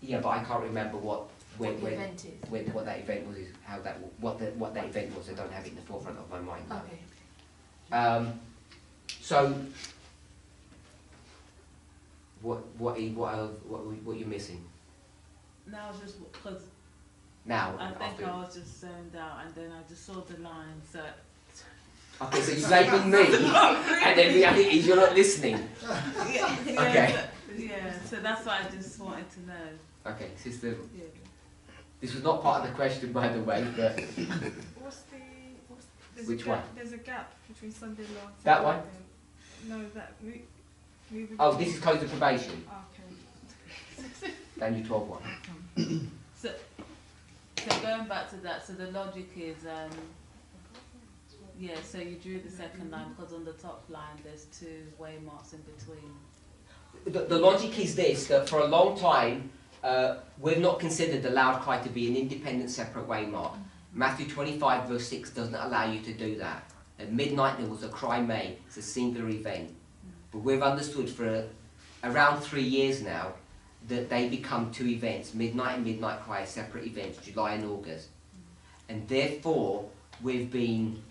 Yeah, but I can't remember what the event is. what that event was, how that what that event was. I don't have it in the forefront of my mind. Okay. So what you're missing Now just because now? I think after- I was just zoned out, and then I just saw the lines that. Okay, so you're blaming me, and then you're not listening. Yeah, Okay. So that's what I just wanted to know. Okay, sister. Yeah. This was not part of the question, by the way, but There's Which a gap, one? There's a gap between Sunday law and That Saturday one? law. No, that moving. oh, this is close to probation. Okay. Daniel 12:1. So going back to that, so the logic is, so you drew the second line because on the top line there's 2 waymarks in between. The logic is this, that for a long time, we've not considered the loud cry to be an independent, separate waymark. Matthew 25 verse 6 doesn't allow you to do that. At midnight there was a cry made. It's a singular event. But we've understood for around 3 years now that they become 2 events. Midnight and midnight cry are separate events, July and August. And therefore, we've been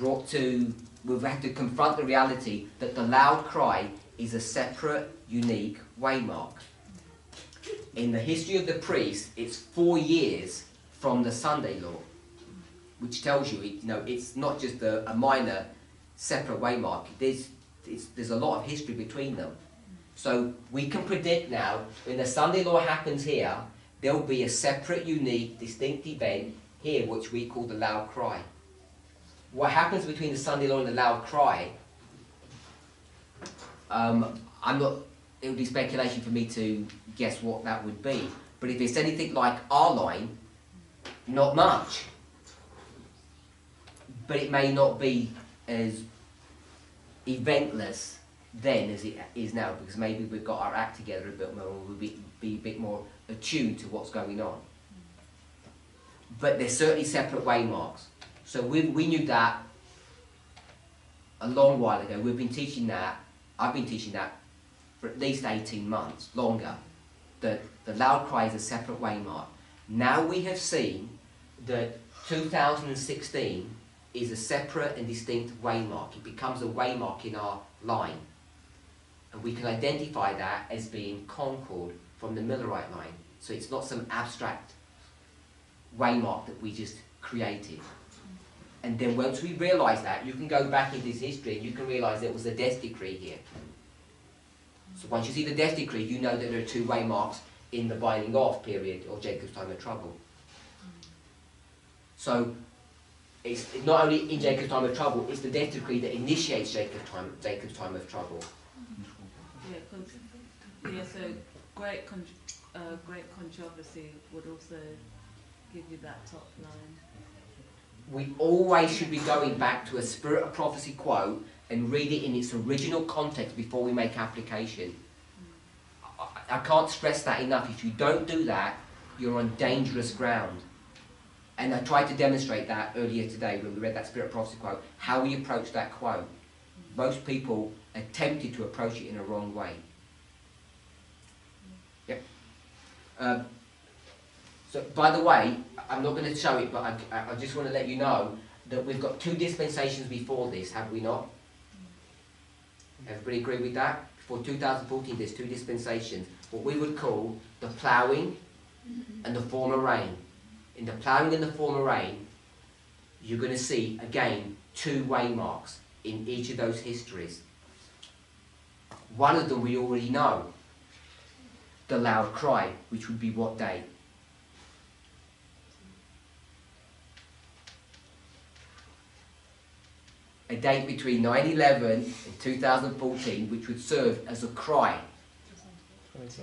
we've had to confront the reality that the loud cry is a separate, unique waymark. In the history of the priest, it's 4 years from the Sunday law, which tells you, it's not just a minor separate waymark. There's a lot of history between them. So we can predict now, when the Sunday law happens here, there'll be a separate, unique, distinct event here, which we call the loud cry. What happens between the Sunday law and the loud cry, it would be speculation for me to guess what that would be. But if it's anything like our line, not much. But it may not be as eventless then as it is now, because maybe we've got our act together a bit more, and we'll be a bit more attuned to what's going on. But they're certainly separate waymarks. So we knew that a long while ago. We've been teaching that, I've been teaching that for at least 18 months, longer. The loud cry is a separate waymark. Now we have seen that 2016 is a separate and distinct waymark. It becomes a waymark in our line. And we can identify that as being Concord from the Millerite line. So it's not some abstract waymark that we just created. And then once we realise that, you can go back into this history and you can realise there was a death decree here. So once you see the death decree, you know that there are 2 waymarks in the binding off period of Jacob's time of trouble. So it's not only in Jacob's time of trouble, it's the death decree that initiates Jacob's time of trouble. So great controversy would also give you that top line. We always should be going back to a Spirit of Prophecy quote and read it in its original context before we make application. I can't stress that enough. If you don't do that, you're on dangerous ground. And I tried to demonstrate that earlier today when we read that Spirit of Prophecy quote, how we approach that quote. Most people attempted to approach it in a wrong way. Yep. So, by the way, I'm not going to show it, but I just want to let you know that we've got 2 dispensations before this, have we not? Everybody agree with that? Before 2014, there's 2 dispensations. What we would call the ploughing and the former rain. In the ploughing and the former rain, you're going to see, again, 2 waymarks in each of those histories. One of them we already know. The loud cry, which would be what day? A date between 9/11 and 2014, which would serve as a cry.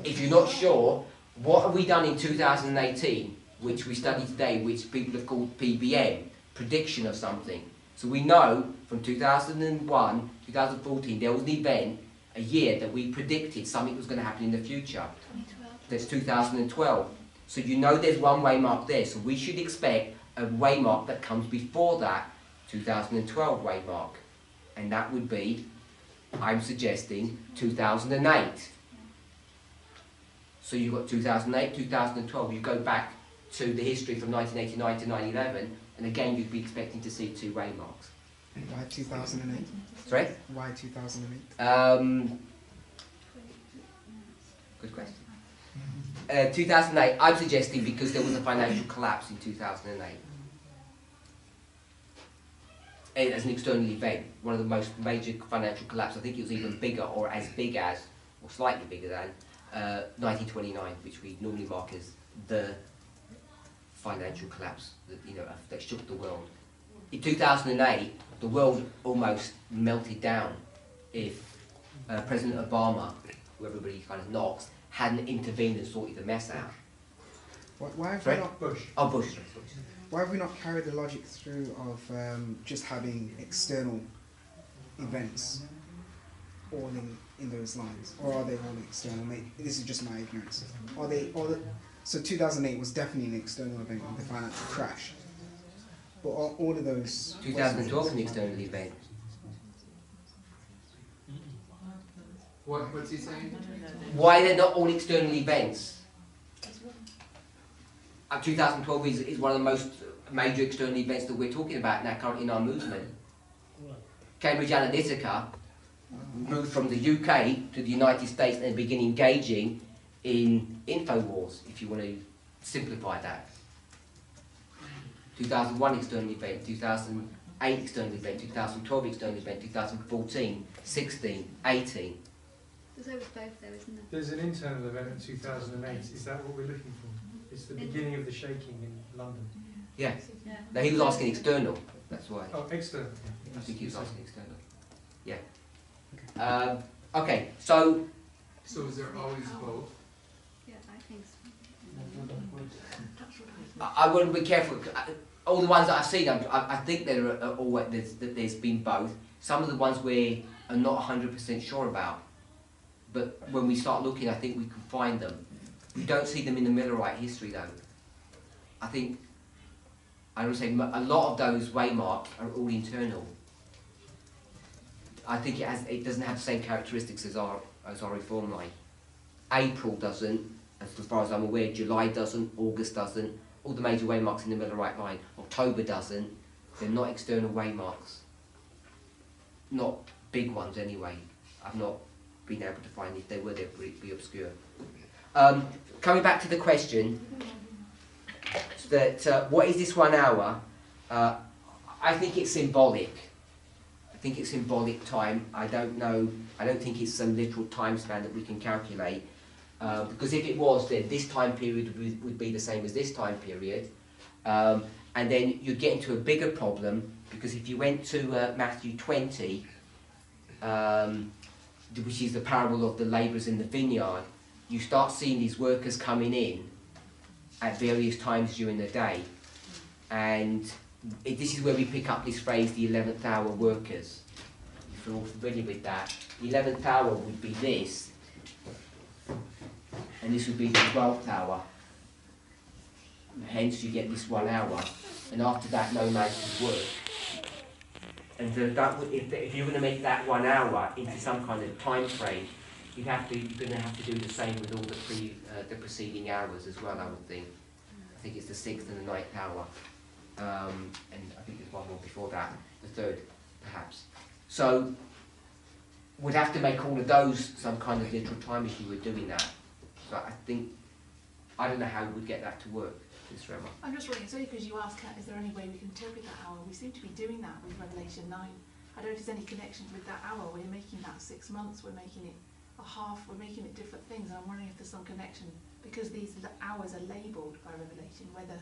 If you're not sure, what have we done in 2018, which we studied today, which people have called PBM, prediction of something. So we know from 2001, 2014, there was an event, a year, that we predicted something was going to happen in the future. 2012. That's 2012. So you know there's one waymark there, so we should expect a waymark that comes before that 2012 waymark. And that would be, I'm suggesting, 2008. So you've got 2008, 2012, you go back to the history from 1989 to 9/11, and again you'd be expecting to see 2 waymarks. Why 2008? Sorry? Why 2008? Good question. 2008, I'm suggesting because there was a financial collapse in 2008. As an external event, one of the most major financial collapse. I think it was even bigger, or as big as, or slightly bigger than 1929, which we normally mark as the financial collapse that, you know, that shook the world. In 2008, the world almost melted down if President Obama, who everybody kind of knocks, hadn't intervened and sorted the mess out. Why have Sorry? we not Bush. Oh, Bush. Why have we not carried the logic through of just having external events all in those lines, or are they all external? This is just my ignorance. Are they all? So 2008 was definitely an external event, the financial crash. But are all of those? 2012 was an external event. What's he saying? Why they're not all external events? 2012 is one of the most major external events that we're talking about now currently in our movement. Cambridge Analytica moved from the UK to the United States and began engaging in InfoWars, if you want to simplify that. 2001 external event, 2008 external event, 2012 external event, 2014, 16, 18. There's over both though, isn't there? There's an internal event in 2008. Is that what we're looking for? It's the beginning of the shaking in London. Yeah. Yeah. No, he was asking external, that's why. Oh, external. I think he was asking external. Yeah. Okay, so So is there always both? Yeah, I think so. I want to be careful. All the ones that I've seen, I think there's been both. Some of the ones we are not 100% sure about. But when we start looking, I think we can find them. We don't see them in the Millerite history though. I would say a lot of those waymarks are all internal. I think it doesn't have the same characteristics as our reform line. April doesn't, as far as I'm aware. July doesn't. August doesn't. All the major waymarks in the Millerite line. October doesn't. They're not external waymarks. Not big ones anyway. I've not been able to find if they were, they'd be obscure. Coming back to the question, that what is this 1 hour? I think it's symbolic. I think it's symbolic time. I don't know. I don't think it's some literal time span that we can calculate. Because if it was, then this time period would be the same as this time period. And then you get into a bigger problem, because if you went to Matthew 20, which is the parable of the labourers in the vineyard, you start seeing these workers coming in at various times during the day. And this is where we pick up this phrase, the 11th hour workers. If you're all familiar with that, the 11th hour would be this, and this would be the 12th hour. Hence you get this 1 hour, and after that no man can work. And so if you're going to make that 1 hour into some kind of time frame, you're going to have to do the same with all the preceding hours as well, I would think. I think it's the 6th and the 9th hour. And I think there's one more before that, the 3rd perhaps. So we'd have to make all of those some kind of literal time if you were doing that. So I don't know how we would get that to work, Ms. Rema. I'm just wondering, so because you asked, is there any way we can interpret that hour? We seem to be doing that with Revelation 9. I don't know if there's any connection with that hour. We're making that 6 months, we're making it a half, we're making it different things. And I'm wondering if there's some connection, because these hours are labelled by Revelation, whether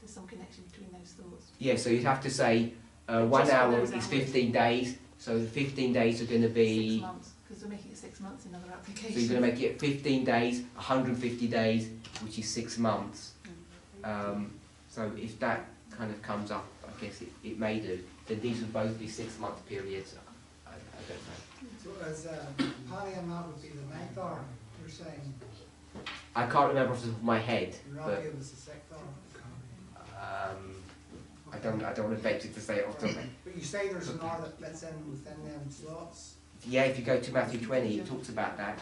there's some connection between those thoughts. Yeah, so you'd have to say 1 hour is 15 days, so the 15 days are going to be... 6 months, because we're making it 6 months in other applications. So you're going to make it 15 days, 150 days, which is 6 months. So if that kind of comes up, I guess it may do. Then these would both be 6 month periods. I don't know. So as Paddy and that would be the 9th hour, you're saying? I can't remember off the top of my head, You're but not giving us the 6th hour? I don't want to venture to say it off the top of my head. But you say there's an hour that fits in within them slots? Yeah, if you go to Matthew 20, it talks about that.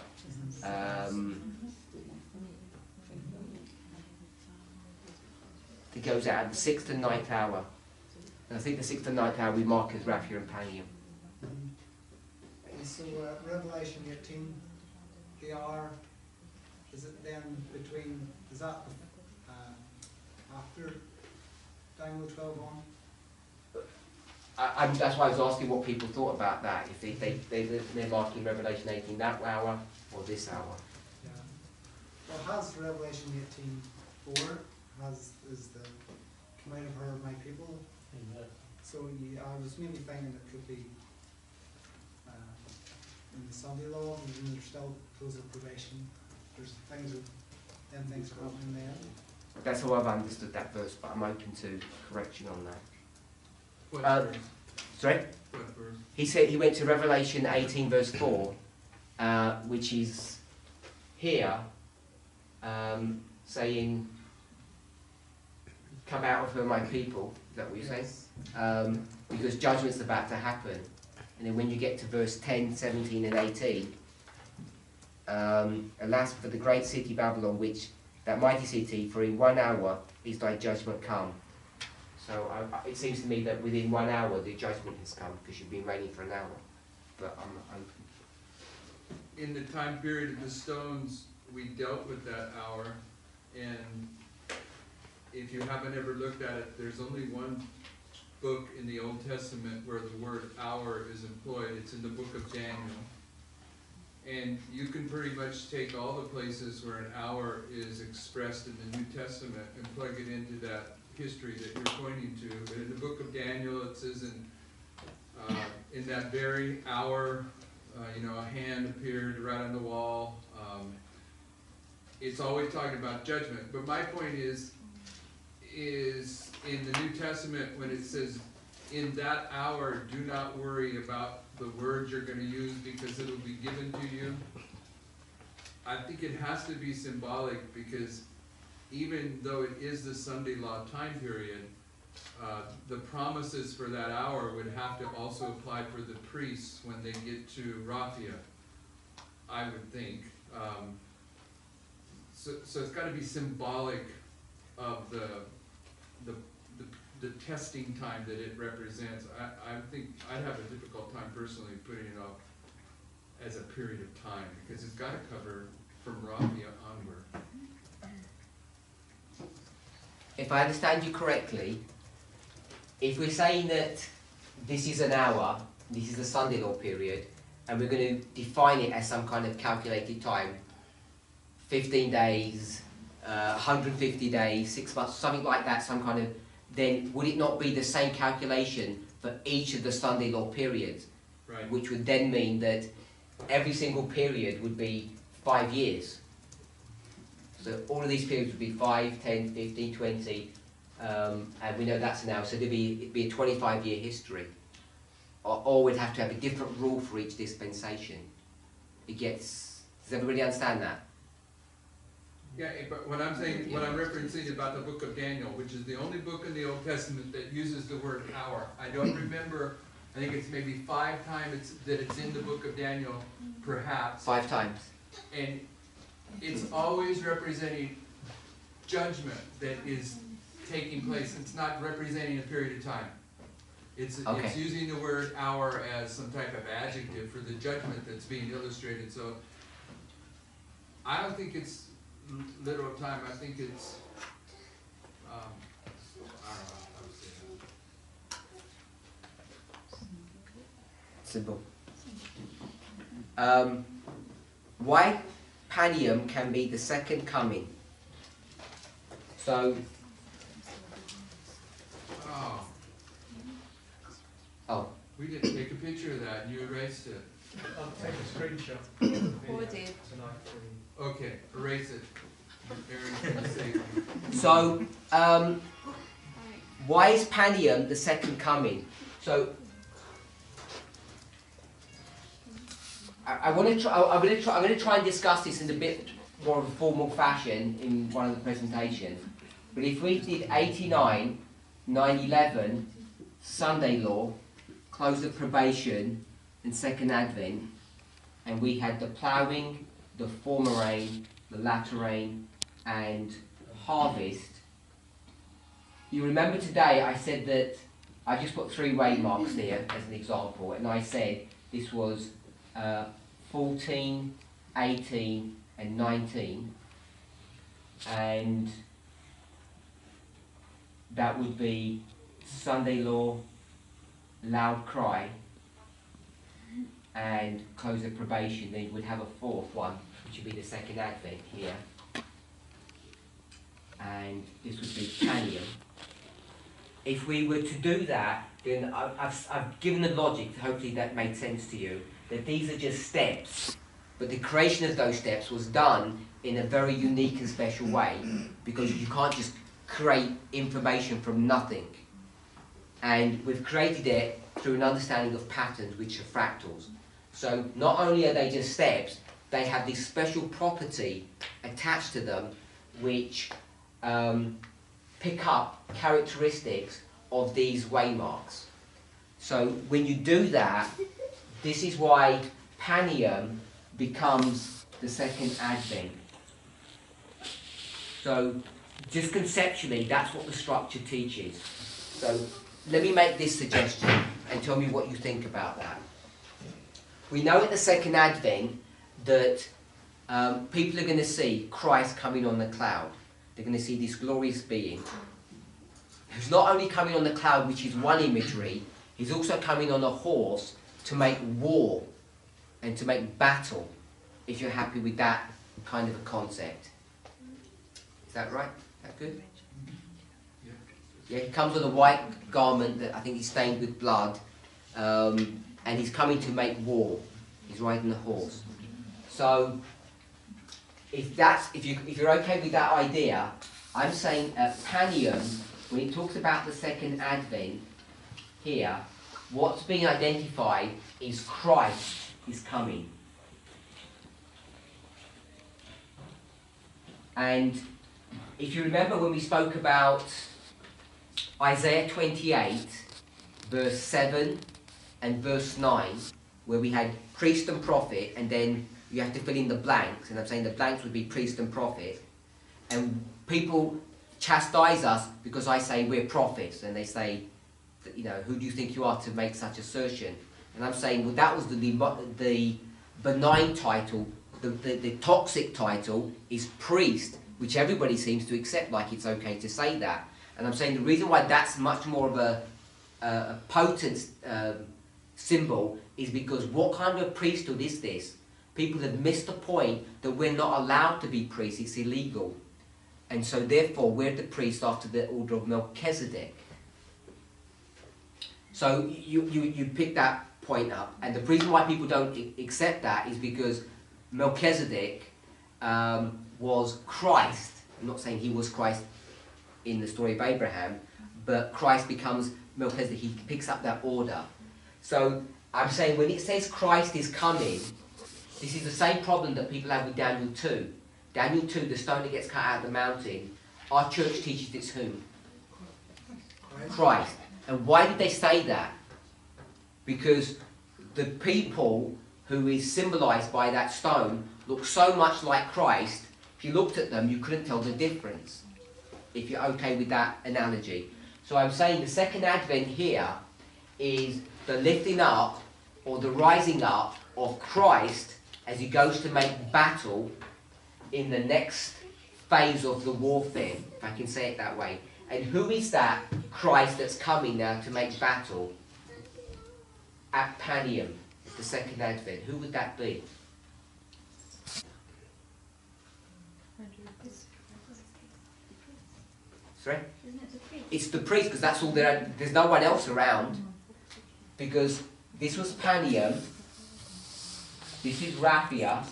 It goes out at the 6th and 9th hour. And I think the 6th and 9th hour we mark as Raphia and Panium. And so Revelation 18, the hour is it then between, is that after Daniel 12 on? That's why I was asking what people thought about that, if they're marking Revelation 18 that hour or this hour. Yeah. Well, has Revelation 18:4 is the come out of her my people? So yeah, I was maybe thinking it could be in the Sunday law, and there's still close of probation. There's things are happening there. That's how I've understood that verse, but I'm open to correction on that. What verse? Sorry? What verse? He said he went to Revelation 18 verse 4, which is here, saying, come out of her my people, is that what you're saying? Because judgment's about to happen. And then when you get to verse 10, 17 and 18, alas for the great city Babylon, which that mighty city, for in 1 hour is thy judgment come. So it seems to me that within 1 hour the judgment has come, because you've been reigning for an hour. But I'm open. In the time period of the stones, we dealt with that hour, and if you haven't ever looked at it, there's only one book in the Old Testament where the word hour is employed. It's in the book of Daniel. And you can pretty much take all the places where an hour is expressed in the New Testament and plug it into that history that you're pointing to. But in the book of Daniel, it says in that very hour, a hand appeared right on the wall. It's always talking about judgment. But my point is in the New Testament, when it says, in that hour, do not worry about the words you're going to use because it will be given to you. I think it has to be symbolic, because even though it is the Sunday law time period, the promises for that hour would have to also apply for the priests when they get to Raphia, I would think. So it's got to be symbolic of the testing time that it represents. I think I'd have a difficult time personally putting it off as a period of time, because it's got to cover from Raphia onward. If I understand you correctly, if we're saying that this is an hour, this is the Sunday law period, and we're going to define it as some kind of calculated time, 15 days, 150 days, 6 months, something like that, some kind of, then would it not be the same calculation for each of the Sunday law periods? Right. Which would then mean that every single period would be 5 years. So all of these periods would be 5, 10, 15, 20, and we know that's an hour, so it'd be a 25-year history. Or we'd have to have a different rule for each dispensation. Does everybody understand that? Yeah, but what I'm referencing about the book of Daniel, which is the only book in the Old Testament that uses the word hour. I don't remember, I think it's maybe 5 times that it's in the book of Daniel, perhaps. 5 times. And it's always representing judgment that is taking place. It's not representing a period of time. It's using the word hour as some type of adjective for the judgment that's being illustrated. So I don't think it's literal time. I think it's, I don't know how to say that. Simple. Why Panium can be the second coming. So, we didn't take a picture of that, and you erased it. I'll take a screenshot. Or did. Okay, erase it. Aaron's gonna save you. So, why is Panium the second coming? So, I'm going to try and discuss this in a bit more of a formal fashion in one of the presentations. But if we did 89, 9/11, Sunday law, close of probation, and second advent, and we had the ploughing, the former rain, the latter rain, and harvest. You remember today I said that I just put 3 waymarks here as an example, and I said this was 14, 18, and 19. and that would be Sunday law, loud cry, and close of probation. Then you would have a fourth one, which would be the second advent here. And this would be Panium. If we were to do that, then I've given the logic, hopefully that made sense to you, that these are just steps, but the creation of those steps was done in a very unique and special way, because you can't just create information from nothing. And we've created it through an understanding of patterns, which are fractals. So not only are they just steps, they have this special property attached to them, which pick up characteristics of these waymarks. So when you do that, this is why Panium becomes the second advent. So just conceptually, that's what the structure teaches. So let me make this suggestion and tell me what you think about that. We know at the second advent that people are going to see Christ coming on the cloud. They're going to see this glorious being who's not only coming on the cloud, which is one imagery, he's also coming on a horse to make war and to make battle, if you're happy with that kind of a concept. Is that right? Is that good? Yeah, he comes with a white garment that I think is stained with blood, and he's coming to make war. He's riding a horse. So, if you're okay with that idea, I'm saying at Panium, when it talks about the second advent here, what's being identified is Christ is coming. And if you remember when we spoke about Isaiah 28, verse 7 and verse 9, where we had priest and prophet, and then you have to fill in the blanks, and I'm saying the blanks would be priest and prophet, and people chastise us because I say we're prophets, and they say, you know, who do you think you are to make such assertion? And I'm saying, well, that was the benign title. The toxic title is priest, which everybody seems to accept, like it's okay to say that. And I'm saying the reason why that's much more of a potent symbol is because what kind of priesthood is this? People have missed the point that we're not allowed to be priests, it's illegal. And so therefore we're the priest after the order of Melchizedek. So you pick that point up, and the reason why people don't accept that is because Melchizedek was Christ. I'm not saying he was Christ in the story of Abraham, but Christ becomes Melchizedek. He picks up that order. So I'm saying when it says Christ is coming, this is the same problem that people have with Daniel 2. Daniel 2, the stone that gets cut out of the mountain, our church teaches it's whom? Christ. And why did they say that? Because the people who is symbolized by that stone look so much like Christ, if you looked at them, you couldn't tell the difference, if you're okay with that analogy. So I'm saying the second advent here is the lifting up or the rising up of Christ as he goes to make battle in the next phase of the warfare, if I can say it that way. And who is that Christ that's coming now to make battle at Panium, the second advent? Who would that be? Sorry? It's the priest, because that's all there. There's no one else around. Because this was Panium, this is Raphia,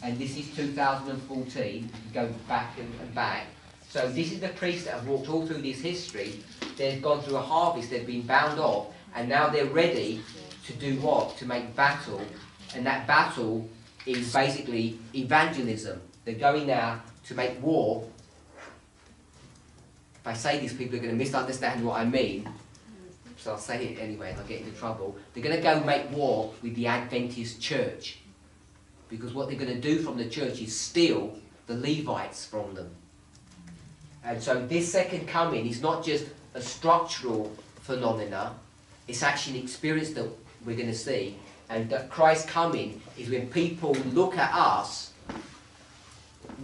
and this is 2014. You go back and back. So this is the priests that have walked all through this history. They've gone through a harvest, they've been bound off, and now they're ready to do what? To make battle. And that battle is basically evangelism. They're going now to make war. If I say this, people are going to misunderstand what I mean. So I'll say it anyway and I'll get into trouble. They're going to go make war with the Adventist church. Because what they're going to do from the church is steal the Levites from them. And so this second coming is not just a structural phenomena, it's actually an experience that we're going to see. And that Christ's coming is when people look at us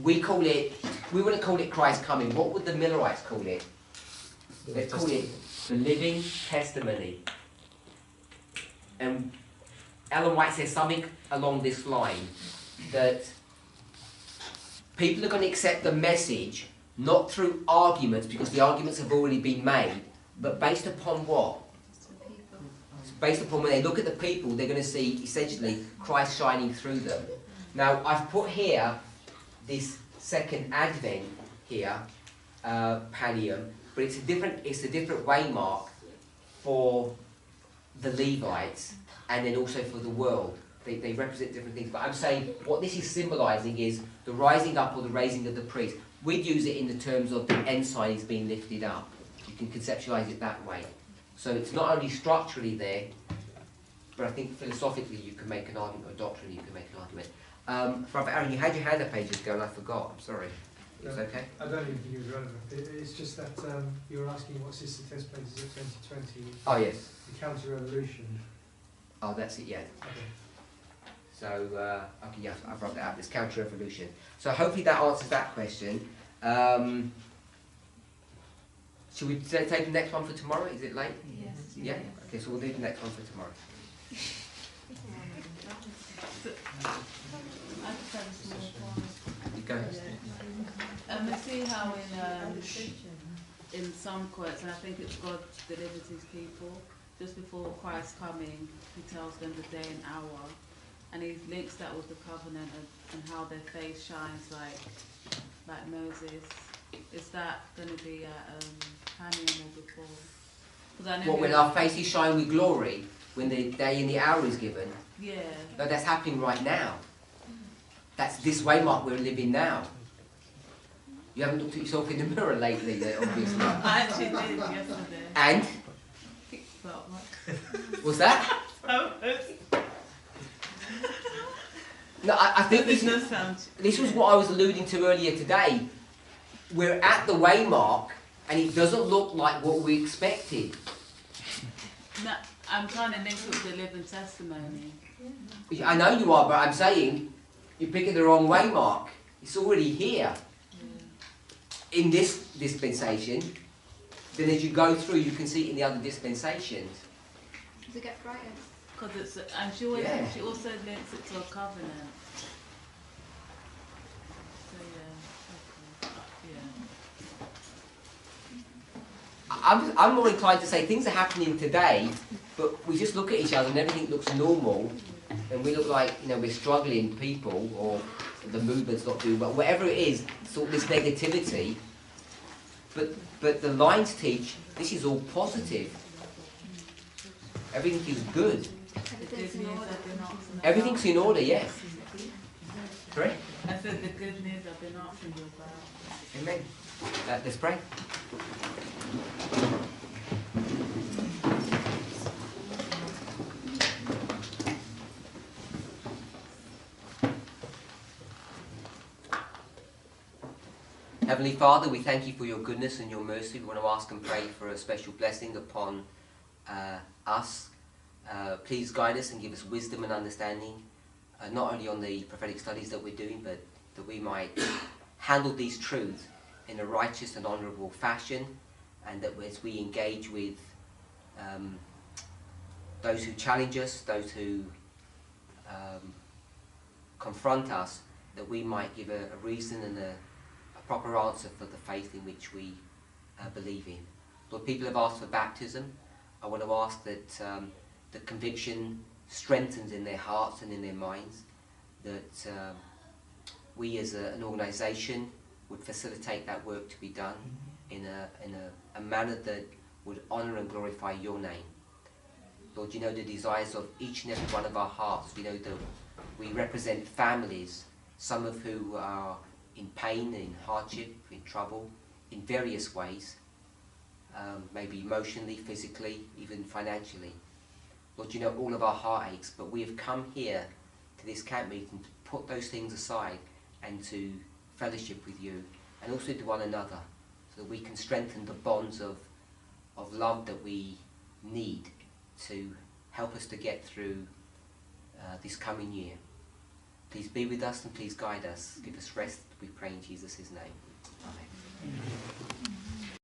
we wouldn't call it Christ's coming. What would the Millerites call it? They'd call it the living testimony. And Ellen White says something along this line, that people are going to accept the message not through arguments, because the arguments have already been made, but based upon what? Based upon when they look at the people, they're going to see essentially Christ shining through them. Now, I've put here this second Advent here, Pallium, but it's a different waymark for the Levites and then also for the world. They represent different things. But I'm saying what this is symbolising is the rising up or the raising of the priest. We'd use it in the terms of the ensign is being lifted up. You can conceptualise it that way. So it's not only structurally there, but I think philosophically you can make an argument, or doctrinally you can make an argument. Brother Aaron, you had your hand up ages ago and I forgot. I'm sorry. It's okay? I don't even think it was relevant. It's just that you were asking what Sister Test places at 2020. Oh, yes. The counter-revolution. Oh, that's it, yeah. Okay. So, okay, yeah, I've rubbed it out. This counter-revolution. So hopefully that answers that question. Should we take the next one for tomorrow? Is it late? Yes. Yeah? Okay, so we'll do the next one for tomorrow. I just have a small point. You go. We see how in some quotes, and I think it's God delivered his people, just before Christ's coming, he tells them the day and hour, and he links that with the covenant and how their face shines like Moses. Is that going to be at Hanium or before? 'Cause I know What, when our faces shine with glory, when the day and the hour is given? Yeah. No, that's happening right now. That's this waymark we're living now. You haven't looked at yourself in the mirror lately, obviously. I actually did yesterday. And? Felt like What's that? No, I think this was what I was alluding to earlier today. We're at the waymark and it doesn't look like what we expected. No, I'm trying to link it with the living testimony. I know you are, but I'm saying you're picking the wrong waymark. It's already here. In this dispensation, then as you go through, you can see it in the other dispensations. Does it get brighter? Because it's, and she also links it to a covenant. So yeah, I'm more inclined to say things are happening today, but we just look at each other and everything looks normal, and we look like, you know, we're struggling people, or the movement's not doing well, whatever it is, sort of this negativity. But the lines teach this is all positive. Everything is good. Everything's in order, yes. Correct? I said the good news I've been asking you about. Amen. Let's pray. Heavenly Father, we thank you for your goodness and your mercy. We want to ask and pray for a special blessing upon us. Please guide us and give us wisdom and understanding, not only on the prophetic studies that we're doing, but that we might handle these truths in a righteous and honourable fashion, and that as we engage with those who challenge us, those who confront us, that we might give a reason and a proper answer for the faith in which we believe in. Lord, people have asked for baptism. I want to ask that the conviction strengthens in their hearts and in their minds, that we as an organisation would facilitate that work to be done in a manner that would honour and glorify your name. Lord, you know the desires of each and every one of our hearts. We know that we represent families, some of who are in pain, in hardship, in trouble, in various ways, maybe emotionally, physically, even financially. Lord, you know all of our heartaches, but we have come here to this camp meeting to put those things aside and to fellowship with you, and also to one another, so that we can strengthen the bonds of love that we need to help us to get through this coming year. Please be with us and please guide us. Give us rest We pray in Jesus' name. Amen.